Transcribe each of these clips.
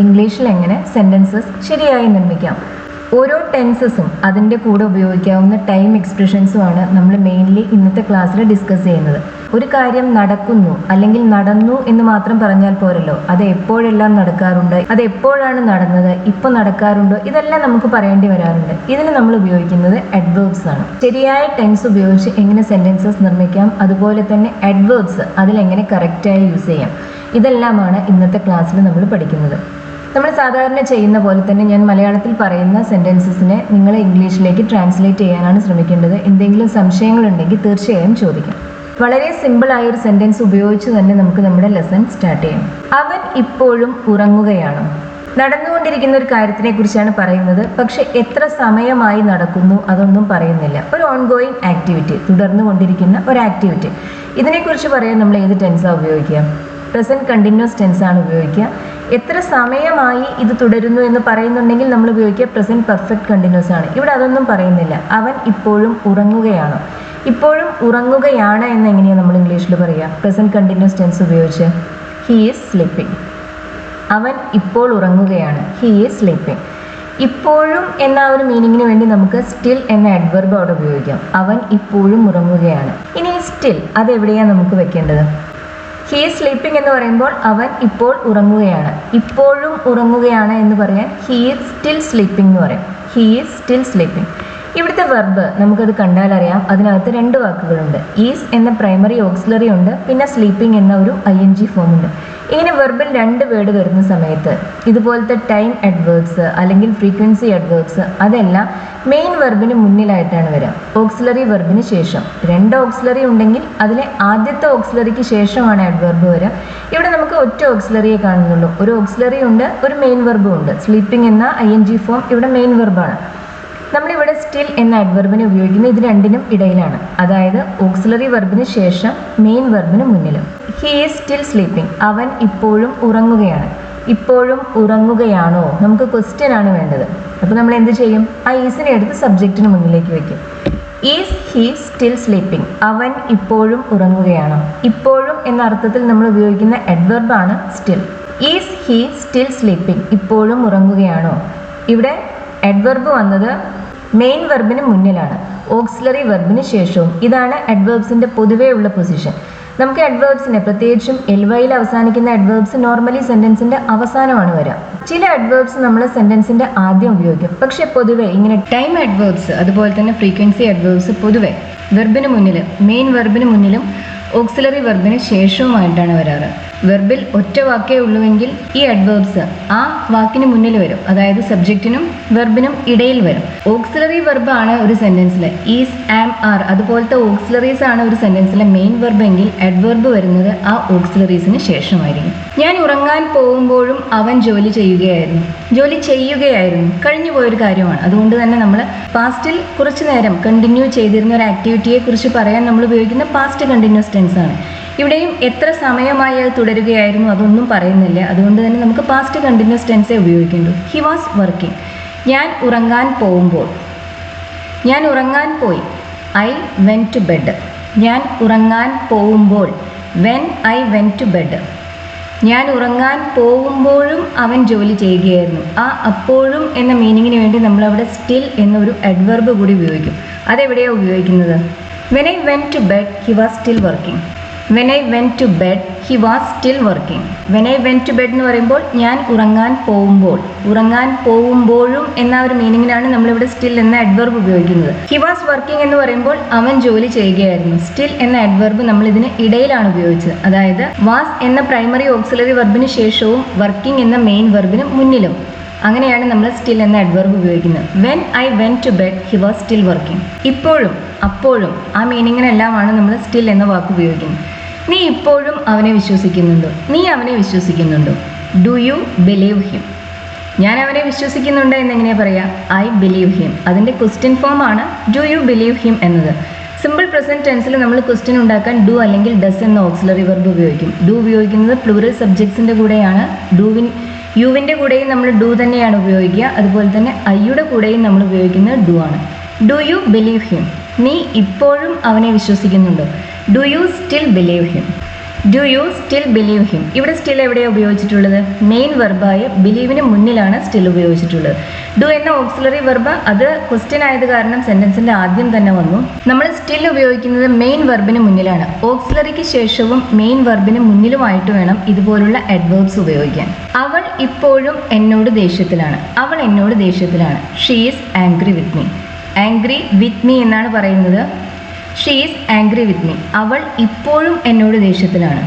ഇംഗ്ലീഷിൽ എങ്ങനെ സെൻറ്റൻസസ് ശരിയായി നിർമ്മിക്കാം. ഓരോ ടെൻസസും അതിൻ്റെ കൂടെ ഉപയോഗിക്കാവുന്ന ടൈം എക്സ്പ്രഷൻസുമാണ് നമ്മൾ മെയിൻലി ഇന്നത്തെ ക്ലാസ്സിൽ ഡിസ്കസ് ചെയ്യുന്നത്. ഒരു കാര്യം നടക്കുന്നു അല്ലെങ്കിൽ നടന്നു എന്ന് മാത്രം പറഞ്ഞാൽ പോരല്ലോ, അത് എപ്പോഴെല്ലാം നടക്കാറുണ്ട്, അത് എപ്പോഴാണ് നടന്നത്, ഇപ്പോൾ നടക്കാറുണ്ടോ, ഇതെല്ലാം നമുക്ക് പറയേണ്ടി വരാറുണ്ട്. ഇതിന് നമ്മൾ ഉപയോഗിക്കുന്നത് അഡ്വേർബ്സ് ആണ്. ശരിയായ ടെൻസ് ഉപയോഗിച്ച് എങ്ങനെ സെൻറ്റൻസസ് നിർമ്മിക്കാം, അതുപോലെ തന്നെ അഡ്വേർബ്സ് അതിലെങ്ങനെ കറക്റ്റായി യൂസ് ചെയ്യാം, ഇതെല്ലാമാണ് ഇന്നത്തെ ക്ലാസ്സിൽ നമ്മൾ പഠിക്കുന്നത്. നമ്മൾ സാധാരണ ചെയ്യുന്ന പോലെ തന്നെ ഞാൻ മലയാളത്തിൽ പറയുന്ന സെൻറ്റൻസസിനെ നിങ്ങൾ ഇംഗ്ലീഷിലേക്ക് ട്രാൻസ്ലേറ്റ് ചെയ്യാനാണ് ശ്രമിക്കേണ്ടത്. എന്തെങ്കിലും സംശയങ്ങളുണ്ടെങ്കിൽ തീർച്ചയായും ചോദിക്കാം. വളരെ സിമ്പിളായ ഒരു സെൻറ്റൻസ് ഉപയോഗിച്ച് തന്നെ നമുക്ക് നമ്മുടെ ലെസൺ സ്റ്റാർട്ട് ചെയ്യാം. അവൻ ഇപ്പോഴും ഉറങ്ങുകയാണോ? നടന്നുകൊണ്ടിരിക്കുന്ന ഒരു കാര്യത്തിനെ കുറിച്ചാണ് പറയുന്നത്. പക്ഷെ എത്ര സമയമായി നടക്കുന്നു അതൊന്നും പറയുന്നില്ല. ഒരു ഓൺഗോയിങ് ആക്ടിവിറ്റി, തുടർന്നുകൊണ്ടിരിക്കുന്ന ഒരു ആക്ടിവിറ്റി, ഇതിനെക്കുറിച്ച് പറയാൻ നമ്മൾ ഏത് ടെൻസാണ് ഉപയോഗിക്കുക? പ്രസൻറ്റ് കണ്ടിന്യൂസ് ടെൻസാണ് ഉപയോഗിക്കുക. എത്ര സമയമായി ഇത് തുടരുന്നു എന്ന് പറയുന്നുണ്ടെങ്കിൽ നമ്മൾ ഉപയോഗിക്കുക പ്രസൻറ്റ് പെർഫെക്റ്റ് കണ്ടിന്യൂസ് ആണ്. ഇവിടെ അതൊന്നും പറയുന്നില്ല. അവൻ ഇപ്പോഴും ഉറങ്ങുകയാണോ? ഇപ്പോഴും ഉറങ്ങുകയാണ് എന്ന് എങ്ങനെയാണ് നമ്മൾ ഇംഗ്ലീഷിൽ പറയുക? പ്രസൻറ്റ് കണ്ടിന്യൂസ് ടെൻസ് ഉപയോഗിച്ച് ഹീ ഈസ് സ്ലീപ്പിംഗ്. അവൻ ഇപ്പോൾ ഉറങ്ങുകയാണ്, ഹീ ഈസ് സ്ലീപ്പിംഗ്. ഇപ്പോഴും എന്ന ഒരു മീനിങ്ങിന് വേണ്ടി നമുക്ക് സ്റ്റിൽ എന്ന അഡ്വർബ് അവിടെ ഉപയോഗിക്കാം. അവൻ ഇപ്പോഴും ഉറങ്ങുകയാണ്. ഇനി സ്റ്റിൽ അതെവിടെയാണ് നമുക്ക് വെക്കേണ്ടത്? ഹീ ഈസ് സ്ലീപ്പിംഗ് എന്ന് പറയുമ്പോൾ അവൻ ഇപ്പോൾ ഉറങ്ങുകയാണ്. ഇപ്പോഴും ഉറങ്ങുകയാണ് എന്ന് പറയാൻ ഹീ ഈസ് സ്റ്റിൽ സ്ലീപ്പിംഗ് എന്ന് പറയും. He is still sleeping. ഇവിടുത്തെ വെർബ് നമുക്കത് കണ്ടാൽ അറിയാം, അതിനകത്ത് രണ്ട് വാക്കുകളുണ്ട്. ഈസ് എന്ന പ്രൈമറി ഓക്സിലറി ഉണ്ട്, പിന്നെ സ്ലീപ്പിംഗ് എന്ന ഒരു ING ഫോം ഉണ്ട്. ഇങ്ങനെ വെർബിൽ രണ്ട് വേർഡ് വരുന്ന സമയത്ത് ഇതുപോലത്തെ ടൈം അഡ്വേർബ്സ് അല്ലെങ്കിൽ ഫ്രീക്വൻസി അഡ്വേർബ്സ് അതെല്ലാം മെയിൻ വെർബിന് മുന്നിലായിട്ടാണ് വരിക. ഓക്സിലറി വെർബിന് ശേഷം. രണ്ട് ഓക്സിലറി ഉണ്ടെങ്കിൽ അതിലെ ആദ്യത്തെ ഓക്സിലറിക്ക് ശേഷമാണ് അഡ്വേർബ് വരിക. ഇവിടെ നമുക്ക് ഒറ്റ ഓക്സിലറിയെ കാണുന്നുള്ളൂ. ഒരു ഓക്സിലറി ഉണ്ട്, ഒരു മെയിൻ വെർബും ഉണ്ട്. സ്ലീപ്പിംഗ് എന്ന ING ഫോം ഇവിടെ മെയിൻ വെർബാണ്. നമ്മളിവിടെ സ്റ്റിൽ എന്ന അഡ്വർബിനെ ഉപയോഗിക്കുന്നത് ഇത് രണ്ടിനും ഇടയിലാണ്, അതായത് ഓക്സിലറി വെർബിന് ശേഷം മെയിൻ വെർബിന് മുന്നിലും. He is still sleeping. അവൻ ഇപ്പോഴും ഉറങ്ങുകയാണ്. ഇപ്പോഴും ഉറങ്ങുകയാണോ? നമുക്ക് ക്വസ്റ്റ്യൻ ആണ് വേണ്ടത്. അപ്പോൾ നമ്മൾ എന്ത് ചെയ്യും? ആ ഈസിനെ എടുത്ത് സബ്ജക്റ്റിന് മുന്നിലേക്ക് വെക്കും. Is he still sleeping? അവൻ ഇപ്പോഴും ഉറങ്ങുകയാണോ? ഇപ്പോഴും എന്ന അർത്ഥത്തിൽ നമ്മൾ ഉപയോഗിക്കുന്ന അഡ്വർബാണ് still. Is he still sleeping? ഇപ്പോഴും ഉറങ്ങുകയാണോ? ഇവിടെ അഡ്വർബ് വന്നത് മെയിൻ വെർബിന് മുന്നിലാണ്, ഓക്സിലറി വെർബിന് ശേഷവും. ഇതാണ് അഡ്വേർബ്സിൻ്റെ പൊതുവേ ഉള്ള പൊസിഷൻ. നമുക്ക് അഡ്വേർബ്സിനെ, പ്രത്യേകിച്ചും LYയിൽ അവസാനിക്കുന്ന അഡ്വേർബ്സ് നോർമലി സെൻറ്റൻസിൻ്റെ അവസാനമാണ് വരിക. ചില അഡ്വേർബ്സ് നമ്മൾ സെൻറ്റൻസിൻ്റെ ആദ്യം ഉപയോഗിക്കും. പക്ഷെ പൊതുവേ ഇങ്ങനെ ടൈം അഡ്വേർബ്സ് അതുപോലെ തന്നെ ഫ്രീക്വൻസി അഡ്വേർബ്സ് പൊതുവേ വെർബിന് മുന്നിൽ, മെയിൻ വെർബിന് മുന്നിലും ഓക്സിലറി വെർബിന് ശേഷവുമായിട്ടാണ് വരാറ്. വെർബിൽ ഒറ്റ വാക്കേ ഉള്ളുവെങ്കിൽ ഈ അഡ്വേർബ്സ് ആ വാക്കിന് മുന്നിൽ വരും, അതായത് സബ്ജക്റ്റിനും വെർബിനും ഇടയിൽ വരും. ഓക്സിലറി വെർബാണ് ഒരു സെൻറ്റൻസിൽ ഈസ്, ആം, ആർ അതുപോലത്തെ ഓക്സിലറീസ് ആണ് ഒരു സെൻറ്റൻസിലെ മെയിൻ വെർബ് എങ്കിൽ അഡ്വേർബ് വരുന്നത് ആ ഓക്സിലറീസിന് ശേഷമായിരിക്കും. ഞാൻ ഉറങ്ങാൻ പോകുമ്പോഴും അവൻ ജോലി ചെയ്യുകയായിരുന്നു. ജോലി ചെയ്യുകയായിരുന്നു കഴിഞ്ഞു പോയൊരു കാര്യമാണ്. അതുകൊണ്ട് തന്നെ നമ്മൾ പാസ്റ്റിൽ കുറച്ച് നേരം കണ്ടിന്യൂ ചെയ്തിരുന്ന ഒരു ആക്ടിവിറ്റിയെ കുറിച്ച് പറയാൻ നമ്മൾ ഉപയോഗിക്കുന്ന പാസ്റ്റ് കണ്ടിന്യൂസ് ടെൻസ് ആണ്. ഇവിടെയും എത്ര സമയമായി അത് തുടരുകയായിരുന്നു അതൊന്നും പറയുന്നില്ല. അതുകൊണ്ട് തന്നെ നമുക്ക് പാസ്റ്റ് കണ്ടിന്യൂസ് ടെൻസേ ഉപയോഗിക്കേണ്ടു. He was working. ഞാൻ ഉറങ്ങാൻ പോകുമ്പോൾ, ഞാൻ ഉറങ്ങാൻ പോയി. I went to bed. ഞാൻ ഉറങ്ങാൻ പോകുമ്പോൾ, when I went to bed. ഞാൻ ഉറങ്ങാൻ പോകുമ്പോഴും അവൻ ജോലി ചെയ്യുകയായിരുന്നു. ആ അപ്പോഴും എന്ന മീനിങ്ങിന് വേണ്ടി നമ്മളവിടെ സ്റ്റിൽ എന്നൊരു അഡ്വർബ് കൂടി ഉപയോഗിക്കും. അതെവിടെയാണ് ഉപയോഗിക്കുന്നത്? When I went to bed he was still working. When I went to bed he was still working. When I went to bed എന്ന് പറയുമ്പോൾ ഞാൻ ഉറങ്ങാൻ പോകുമ്പോൾ, ഉറങ്ങാൻ പോകുമ്പോഴും എന്ന ഒരു മീനിങ്ങിനാണ് നമ്മളിവിടെ സ്റ്റിൽ എന്ന അഡ്വർബ് ഉപയോഗിക്കുന്നത്. ഹി വാസ് വർക്കിംഗ് എന്ന് പറയുമ്പോൾ അവൻ ജോലി ചെയ്യുകയായിരുന്നു. സ്റ്റിൽ എന്ന അഡ്വർബ് നമ്മൾ ഇതിന് ഇടയിലാണ് ഉപയോഗിച്ചത്, അതായത് വാസ് എന്ന പ്രൈമറി ഓക്സിലറി വെർബിന് ശേഷവും വർക്കിംഗ് എന്ന മെയിൻ വെർബിന് മുന്നിലും. അങ്ങനെയാണ് നമ്മൾ സ്റ്റിൽ എന്ന അഡ്വർബ് ഉപയോഗിക്കുന്നത്. When I went to bed he was still working. ഇപ്പോഴും അപ്പോഴും ആ മീനിങ്ങിനെല്ലാമാണ് നമ്മൾ സ്റ്റിൽ എന്ന വാക്ക് ഉപയോഗിക്കുന്നത്. നീ ഇപ്പോഴും അവനെ വിശ്വസിക്കുന്നുണ്ടോ? നീ അവനെ വിശ്വസിക്കുന്നുണ്ടോ? Do you believe him? ഞാൻ അവനെ വിശ്വസിക്കുന്നുണ്ട് എന്നെങ്ങനെയാണ് പറയുക? I believe him. അതിൻ്റെ ക്വസ്റ്റ്യൻ ഫോമാണ് ഡു യു ബിലീവ് ഹിം എന്നത്. സിമ്പിൾ പ്രസൻറ്റ് ടെൻസിൽ നമ്മൾ ക്വസ്റ്റ്യൻ ഉണ്ടാക്കാൻ ഡു അല്ലെങ്കിൽ ഡസ് എന്ന ഓക്സിലറി വെർബ് ഉപയോഗിക്കും. ഡു ഉപയോഗിക്കുന്നത് പ്ലൂറൽ സബ്ജക്ട്സിൻ്റെ കൂടെയാണ്. യുവിൻ്റെ കൂടെയും നമ്മൾ ഡു തന്നെയാണ് ഉപയോഗിക്കുക. അതുപോലെ തന്നെ ഐയുടെ കൂടെയും നമ്മൾ ഉപയോഗിക്കുന്നത് ഡു ആണ്. Do you believe him? നീ ഇപ്പോഴും അവനെ വിശ്വസിക്കുന്നുണ്ടോ? Do you still believe him? Do you still believe him? ഇവിടെ സ്റ്റിൽ എവിടെയാണ് ഉപയോഗിച്ചിട്ടുള്ളത്? മെയിൻ വെർബായ ബിലീവിന് മുന്നിലാണ് സ്റ്റിൽ ഉപയോഗിച്ചിട്ടുള്ളത്. ഡു എന്ന ഓക്സിലറി വെർബ് അത് ക്വസ്റ്റ്യൻ ആയത് കാരണം സെന്റൻസിന്റെ ആദ്യം തന്നെ വന്നു. നമ്മൾ സ്റ്റിൽ ഉപയോഗിക്കുന്നത് മെയിൻ വെർബിന് മുന്നിലാണ്. ഓക്സിലറിക്ക് ശേഷവും മെയിൻ വെർബിന് മുന്നിലുമായിട്ട് വേണം ഇതുപോലുള്ള അഡ്വേർബ്സ് ഉപയോഗിക്കാൻ. അവൾ ഇപ്പോഴും എന്നോട് ദേഷ്യത്തിലാണ്. അവൾ എന്നോട് ദേഷ്യത്തിലാണ്. She is angry with me. Angry with me എന്നാണ് പറയുന്നത്. She is angry with me. അവൾ ഇപ്പോഴും എന്നോട് ദേഷ്യത്തിലാണ്.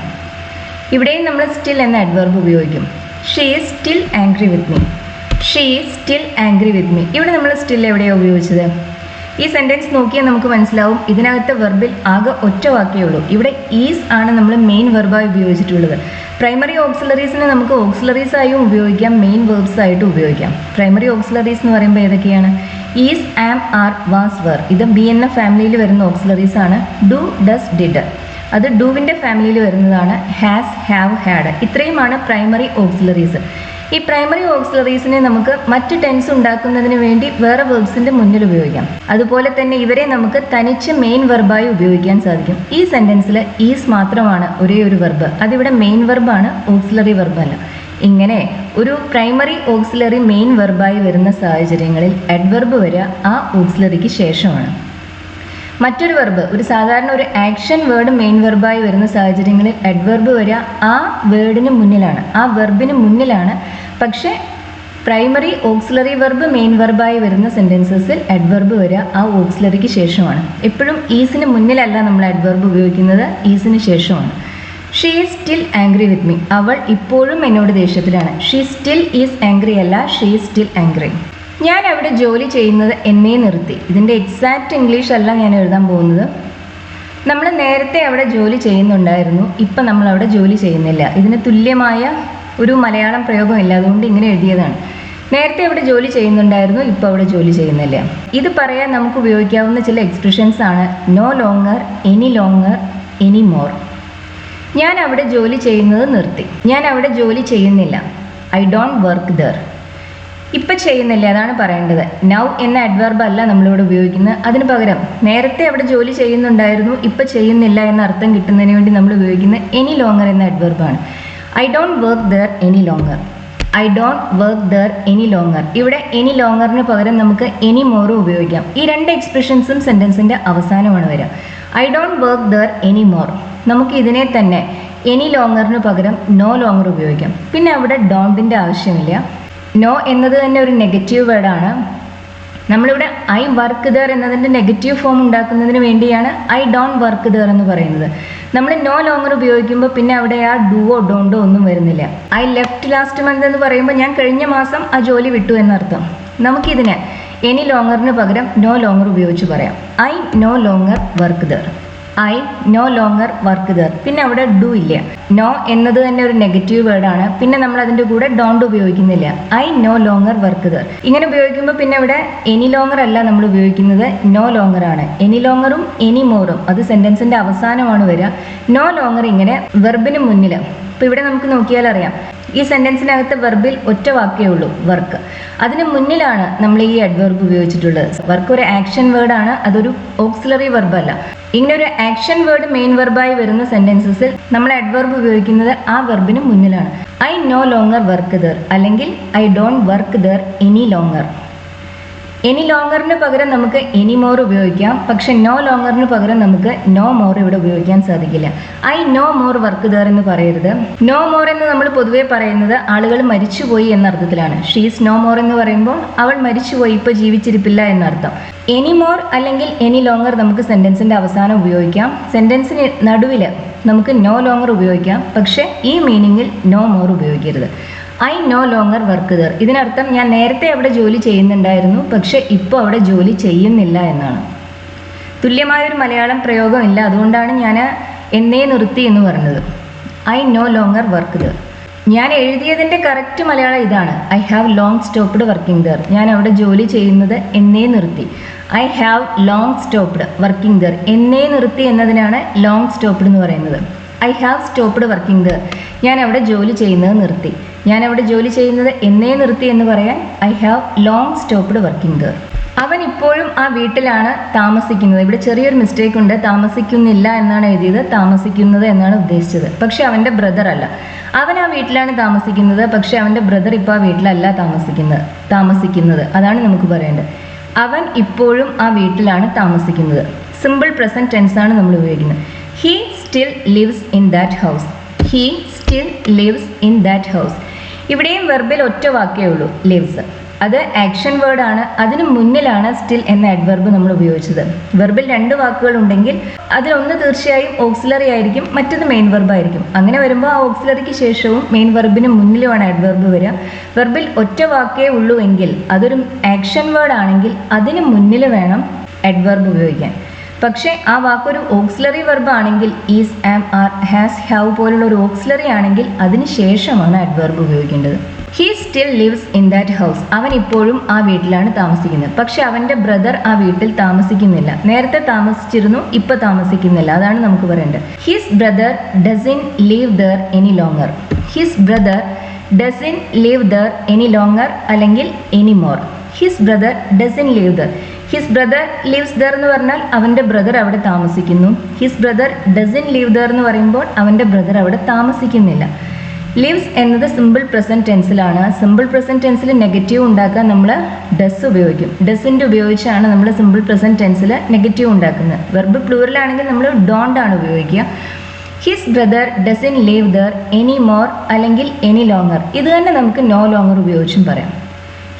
ഇവിടെയും നമ്മൾ സ്റ്റിൽ എന്ന അഡ്വർബ് ഉപയോഗിക്കും. She is still angry with me. She is still angry with me. ഇവിടെ നമ്മൾ സ്റ്റിൽ എവിടെയാണ് ഉപയോഗിച്ചത്? ഈ സെൻറ്റൻസ് നോക്കിയാൽ നമുക്ക് മനസ്സിലാവും ഇതിനകത്തെ വെർബിൽ ആകെ ഒറ്റ വാക്കേ ഉള്ളൂ. ഇവിടെ ഈസ് ആണ് നമ്മൾ മെയിൻ വെർബായി ഉപയോഗിച്ചിട്ടുള്ളത്. പ്രൈമറി ഓക്സിലറീസിനെ നമുക്ക് ഓക്സിലറീസ് ആയും ഉപയോഗിക്കാം, മെയിൻ വെർബ്സ് ആയിട്ടും ഉപയോഗിക്കാം. പ്രൈമറി ഓക്സിലറീസ് എന്ന് പറയുമ്പോൾ ഏതൊക്കെയാണ്? ഈസ്, ആം, ആർ, വാസ്, വർ. ഇത് ബി എന്ന ഫാമിലിയിൽ വരുന്ന ഓക്സിലറീസ് ആണ്. ഡു, ഡസ്, ഡിഡ് അത് ഡുവിൻ്റെ ഫാമിലിയിൽ വരുന്നതാണ്. ഹാസ്, ഹാവ്, ഹാഡ് ഇത്രയുമാണ് പ്രൈമറി ഓക്സിലറീസ്. ഈ പ്രൈമറി ഓക്സിലറീസിനെ നമുക്ക് മറ്റ് ടെൻസ് ഉണ്ടാക്കുന്നതിന് വേണ്ടി വേറെ വെർബ്സിൻ്റെ മുന്നിൽ ഉപയോഗിക്കാം. അതുപോലെ തന്നെ ഇവരെ നമുക്ക് തനിച്ച് മെയിൻ വെർബായി ഉപയോഗിക്കാൻ സാധിക്കും. ഈ സെൻറ്റൻസിൽ ഈസ് മാത്രമാണ് ഒരേ ഒരു വെർബ്. അതിവിടെ മെയിൻ വെർബാണ്, ഓക്സിലറി വെർബല്ല. ഇങ്ങനെ ഒരു പ്രൈമറി ഓക്സിലറി മെയിൻ വെർബായി വരുന്ന സാഹചര്യങ്ങളിൽ അഡ്വർബ് വരിക ആ ഓക്സിലറിക്ക് ശേഷമാണ്. മറ്റൊരു വെർബ്, ഒരു സാധാരണ ഒരു ആക്ഷൻ വേർഡ് മെയിൻ വെർബായി വരുന്ന സാഹചര്യങ്ങളിൽ അഡ്വർബ് വരിക ആ വേർഡിന് മുന്നിലാണ്, ആ വെർബിന് മുന്നിലാണ്. പക്ഷേ പ്രൈമറി ഓക്സിലറി വെർബ് മെയിൻ വെർബായി വരുന്ന സെൻറ്റൻസസിൽ അഡ്വർബ് വരിക ആ ഓക്സിലറിക്ക് ശേഷമാണ്. എപ്പോഴും ഈസിന് മുന്നിലല്ല നമ്മൾ അഡ്വർബ് ഉപയോഗിക്കുന്നത്, ഈസിന് ശേഷമാണ്. She is still angry with me. അവൾ ഇപ്പോഴും എന്നോട് ദേഷ്യത്തിലാണ്. ഷീ സ്റ്റിൽ ഈസ് ആംഗ്രി അല്ല, ഷീ ഈസ് സ്റ്റിൽ ആംഗ്രി. ഞാൻ അവിടെ ജോലി ചെയ്യുന്നത് എന്നെ നിർത്തി. ഇതിൻ്റെ എക്സാക്റ്റ് ഇംഗ്ലീഷ് അല്ല ഞാൻ എഴുതാൻ പോകുന്നത്. നമ്മൾ നേരത്തെ അവിടെ ജോലി ചെയ്യുന്നുണ്ടായിരുന്നു, ഇപ്പം നമ്മൾ അവിടെ ജോലി ചെയ്യുന്നില്ല. ഇതിന് തുല്യമായ ഒരു മലയാളം പ്രയോഗമില്ല, അതുകൊണ്ട് ഇങ്ങനെ എഴുതിയതാണ്. നേരത്തെ അവിടെ ജോലി ചെയ്യുന്നുണ്ടായിരുന്നു, ഇപ്പോൾ അവിടെ ജോലി ചെയ്യുന്നില്ല. ഇത് പറയാൻ നമുക്ക് ഉപയോഗിക്കാവുന്ന ചില എക്സ്പ്രഷൻസ് ആണ് no longer, any longer, any more. ഞാൻ അവിടെ ജോലി ചെയ്യുന്നത് നിർത്തി. ഞാൻ അവിടെ ജോലി ചെയ്യുന്നില്ല. I don't work there. ഇപ്പം ചെയ്യുന്നില്ല അതാണ് പറയേണ്ടത്. നൗ എന്ന അഡ്വർബ് അല്ല നമ്മളിവിടെ ഉപയോഗിക്കുന്നത്. അതിന് പകരം നേരത്തെ അവിടെ ജോലി ചെയ്യുന്നുണ്ടായിരുന്നു, ഇപ്പം ചെയ്യുന്നില്ല എന്ന അർത്ഥം കിട്ടുന്നതിന് വേണ്ടി നമ്മൾ ഉപയോഗിക്കുന്നത് എനി ലോങ്ങർ എന്ന അഡ്വർബാണ്. I don't work there any longer. I don't work there any longer. ഇവിടെ എനി ലോങ്ങറിന് പകരം നമുക്ക് എനി മോറും ഉപയോഗിക്കാം. ഈ രണ്ട് എക്സ്പ്രഷൻസും സെൻറ്റൻസിൻ്റെ അവസാനമാണ് വരിക. I don't work there any more. നമുക്ക് ഇതിനെ തന്നെ എനി ലോങ്ങറിന് പകരം നോ ലോങ്ങർ ഉപയോഗിക്കാം. പിന്നെ അവിടെ ഡോണ്ടിൻ്റെ ആവശ്യമില്ല. നോ എന്നത് തന്നെ ഒരു നെഗറ്റീവ് വേർഡാണ്. നമ്മളിവിടെ ഐ വർക്ക് ദർ എന്നതിൻ്റെ നെഗറ്റീവ് ഫോം ഉണ്ടാക്കുന്നതിന് വേണ്ടിയാണ് ഐ ഡോണ്ട് വർക്ക് ദർ എന്ന് പറയുന്നത്. നമ്മൾ നോ ലോങ്ങർ ഉപയോഗിക്കുമ്പോൾ പിന്നെ അവിടെ ആ ഡൂവോ ഡോണ്ടോ ഒന്നും വരുന്നില്ല. ഐ ലെഫ്റ്റ് ലാസ്റ്റ് മന്ത് എന്ന് പറയുമ്പോൾ ഞാൻ കഴിഞ്ഞ മാസം ആ ജോലി വിട്ടു എന്നർത്ഥം. നമുക്കിതിന് എനി ലോങ്ങറിന് പകരം നോ ലോങ്ങർ ഉപയോഗിച്ച് പറയാം. I no longer work there. I no longer work there. പിന്നെ അവിടെ ഡു ഇല്ല. നോ എന്നത് തന്നെ ഒരു നെഗറ്റീവ് വേർഡാണ്. പിന്നെ നമ്മൾ അതിൻ്റെ കൂടെ ഡോണ്ട് ഉപയോഗിക്കുന്നില്ല. I no longer work there. ഇങ്ങനെ ഉപയോഗിക്കുമ്പോൾ പിന്നെ ഇവിടെ എനി ലോങ്ങർ അല്ല നമ്മൾ ഉപയോഗിക്കുന്നത്, നോ ലോങ്ങർ ആണ്. എനി ലോങ്ങറും എനി മോറും അത് സെൻറ്റൻസിൻ്റെ അവസാനമാണ് വരിക. നോ ലോങ്ങർ ഇങ്ങനെ വെർബിന് മുന്നിൽ. അപ്പോൾ ഇവിടെ നമുക്ക് നോക്കിയാൽ അറിയാം ഈ സെൻറ്റൻസിനകത്ത് വെർബിൽ ഒറ്റ വാക്കേ ഉള്ളൂ, വർക്ക്. അതിന് മുന്നിലാണ് നമ്മൾ ഈ അഡ്വർബ് ഉപയോഗിച്ചിട്ടുള്ളത്. വർക്ക് ഒരു ആക്ഷൻ വേർഡാണ്, അതൊരു ഓക്സിലറി വെർബല്ല. ഇങ്ങനെ ഒരു ആക്ഷൻ വേർഡ് മെയിൻ വെർബായി വരുന്ന സെൻറ്റൻസസിൽ നമ്മൾ അഡ്വർബ് ഉപയോഗിക്കുന്നത് ആ വെർബിന് മുന്നിലാണ്. I no longer work there അല്ലെങ്കിൽ I don't work there any longer. Any ലോങ്ങറിന് പകരം നമുക്ക് എനി മോർ ഉപയോഗിക്കാം. പക്ഷെ നോ ലോങ്ങറിന് പകരം നമുക്ക് നോ മോർ ഇവിടെ ഉപയോഗിക്കാൻ സാധിക്കില്ല. I know more work there എന്ന് പറയരുത്. നോ മോർ എന്ന് നമ്മൾ പൊതുവേ പറയുന്നത് ആളുകൾ മരിച്ചുപോയി എന്ന അർത്ഥത്തിലാണ്. ഷീസ് നോ മോർ എന്ന് പറയുമ്പോൾ അവൾ മരിച്ചുപോയി, ഇപ്പോൾ ജീവിച്ചിരിപ്പില്ല എന്നർത്ഥം. എനി മോർ അല്ലെങ്കിൽ എനി ലോങ്ങർ നമുക്ക് സെൻറ്റൻസിൻ്റെ അവസാനം ഉപയോഗിക്കാം. സെൻറ്റൻസിന് നടുവിൽ നമുക്ക് നോ ലോങ്ങർ ഉപയോഗിക്കാം. പക്ഷേ ഈ മീനിങ്ങിൽ നോ മോർ ഉപയോഗിക്കരുത്. I no longer work there. ഇതിനർത്ഥം ഞാൻ നേരത്തെ അവിടെ ജോലി ചെയ്യുന്നുണ്ടായിരുന്നു, പക്ഷെ ഇപ്പോൾ അവിടെ ജോലി ചെയ്യുന്നില്ല എന്നാണ്. തുല്യമായൊരു മലയാളം പ്രയോഗമില്ല, അതുകൊണ്ടാണ് ഞാൻ എന്നേ നിർത്തി എന്ന് പറഞ്ഞത്. I no longer work there. ഞാൻ എഴുതിയതിൻ്റെ കറക്റ്റ് മലയാളം ഇതാണ്. I have long stopped working there. ഞാൻ അവിടെ ജോലി ചെയ്യുന്നത് എന്നേ നിർത്തി. I have long stopped working there. എന്നേ നിർത്തി എന്നതിനാണ് ലോങ് സ്റ്റോപ്പ്ഡ് എന്ന് പറയുന്നത്. I have stopped working there. ഞാൻ അവിടെ ജോലി ചെയ്യുന്നത് നിർത്തി. ഞാൻ അവിടെ ജോലി ചെയ്യുന്നത് എന്നേ നിർത്തി എന്ന് പറയാൻ I have long stopped working there. അവൻ ഇപ്പോഴും ആ വീട്ടിലാണ് താമസിക്കുന്നത്. ഇവിടെ ചെറിയൊരു മിസ്റ്റേക്ക് ഉണ്ട്, താമസിക്കുന്നില്ല എന്നാണ് എഴുതിയത്, താമസിക്കുന്നത് എന്നാണ് ഉദ്ദേശിച്ചത്. പക്ഷെ അവൻ്റെ ബ്രദർ അല്ല, അവൻ ആ വീട്ടിലാണ് താമസിക്കുന്നത്, പക്ഷെ അവൻ്റെ ബ്രദർ ഇപ്പോൾ ആ വീട്ടിലല്ല താമസിക്കുന്നത്. അതാണ് നമുക്ക് പറയേണ്ടത്. അവൻ ഇപ്പോഴും ആ വീട്ടിലാണ് താമസിക്കുന്നത്. സിമ്പിൾ പ്രസന്റ് ടെൻസ് ആണ് നമ്മൾ ഉപയോഗിക്കുന്നത്. He still lives in that house. He still lives in that house. ഇവിടെയും വെർബിൽ ഒറ്റ വാക്കേ ഉള്ളൂ, ലിവ്സ്. അത് ആക്ഷൻ വേർഡ് ആണ്. അതിന് മുന്നിലാണ് സ്റ്റിൽ എന്ന അഡ്വർബ് നമ്മൾ ഉപയോഗിച്ചത്. വെർബിൽ 2 വാക്കുകൾ ഉണ്ടെങ്കിൽ അതിലൊന്ന് തീർച്ചയായും ഓക്സിലറി ആയിരിക്കും, മറ്റത് മെയിൻ വെർബ് ആയിരിക്കും. അങ്ങനെ വരുമ്പോൾ ആ ഓക്സിലറിക്ക് ശേഷവും മെയിൻ വെർബിന് മുന്നിലുമാണ് അഡ്വർബ് വരിക. വെർബിൽ ഒറ്റ വാക്കേ ഉള്ളൂ എങ്കിൽ അതൊരു ആക്ഷൻ വേർഡ് ആണെങ്കിൽ അതിന് മുന്നിൽ വേണം അഡ്വർബ് ഉപയോഗിക്കാൻ. പക്ഷേ ആ വാക്കൊരു ഓക്സിലറി വെർബ് ആണെങ്കിൽ is, am, are, has, have പോലുള്ള ഒരു ഓക്സിലറി ആണെങ്കിൽ അതിന് ശേഷമാണ് അഡ്വർബ് ഉപയോഗിക്കേണ്ടത്. He still lives in that house. അവൻ ഇപ്പോഴും ആ വീട്ടിലാണ് താമസിക്കുന്നത്. പക്ഷെ അവൻ്റെ ബ്രദർ ആ വീട്ടിൽ താമസിക്കുന്നില്ല. നേരത്തെ താമസിച്ചിരുന്നു, ഇപ്പൊ താമസിക്കുന്നില്ല. അതാണ് നമുക്ക് പറയേണ്ടത്. His brother doesn't live there any longer. His brother doesn't live there any longer അല്ലെങ്കിൽ any more. His brother doesn't live there. His brother lives there എന്ന് പറഞ്ഞാൽ അവൻ്റെ ബ്രദർ അവിടെ താമസിക്കുന്നു. His brother doesn't live there എന്ന് പറയുമ്പോൾ അവൻ്റെ brother അവിടെ താമസിക്കുന്നില്ല. ലിവ്സ് എന്നത് സിമ്പിൾ പ്രസന്റ് ടെൻസിലാണ്. സിമ്പിൾ പ്രസന്റ് ടെൻസിൽ നെഗറ്റീവ് ഉണ്ടാക്കാൻ നമ്മൾ ഡസ് ഉപയോഗിക്കും. ഡസിൻ്റെ ഉപയോഗിച്ചാണ് നമ്മൾ സിമ്പിൾ പ്രസന്റ് ടെൻസിൽ നെഗറ്റീവ് ഉണ്ടാക്കുന്നത്. വെർബ് പ്ലൂറലാണെങ്കിൽ നമ്മൾ ഡോണ്ട് ആണ് ഉപയോഗിക്കുക. His brother doesn't live there any more അല്ലെങ്കിൽ എനി ലോങ്ങർ. ഇത് തന്നെ നമുക്ക് നോ ലോങ്ങർ ഉപയോഗിച്ചും പറയാം.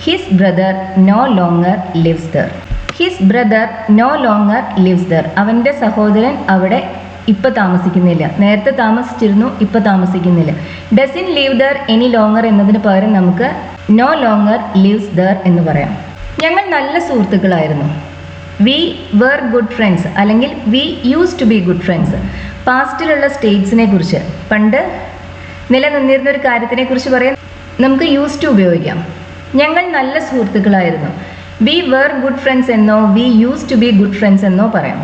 His brother no longer lives there. His brother no longer lives there. അവൻ്റെ സഹോദരൻ അവിടെ ഇപ്പം താമസിക്കുന്നില്ല. നേരത്തെ താമസിച്ചിരുന്നു, ഇപ്പം താമസിക്കുന്നില്ല. Doesn't live there any longer എന്നതിന് പകരം നമുക്ക് നോ ലോങ്ങർ ലിവ്സ് ദർ എന്ന് പറയാം. ഞങ്ങൾ നല്ല സുഹൃത്തുക്കളായിരുന്നു. വി വേർ ഗുഡ് ഫ്രണ്ട്സ് അല്ലെങ്കിൽ we use to be good friends. പാസ്റ്റിലുള്ള സ്റ്റേറ്റ്സിനെ കുറിച്ച്, പണ്ട് നിലനിന്നിരുന്ന ഒരു കാര്യത്തിനെ കുറിച്ച് പറയാൻ നമുക്ക് യൂസ് ടു ഉപയോഗിക്കാം. ഞങ്ങൾ നല്ല സുഹൃത്തുക്കളായിരുന്നു. വി വേർ ഗുഡ് ഫ്രണ്ട്സ് എന്നോ we use to be good friends എന്നോ പറയാം.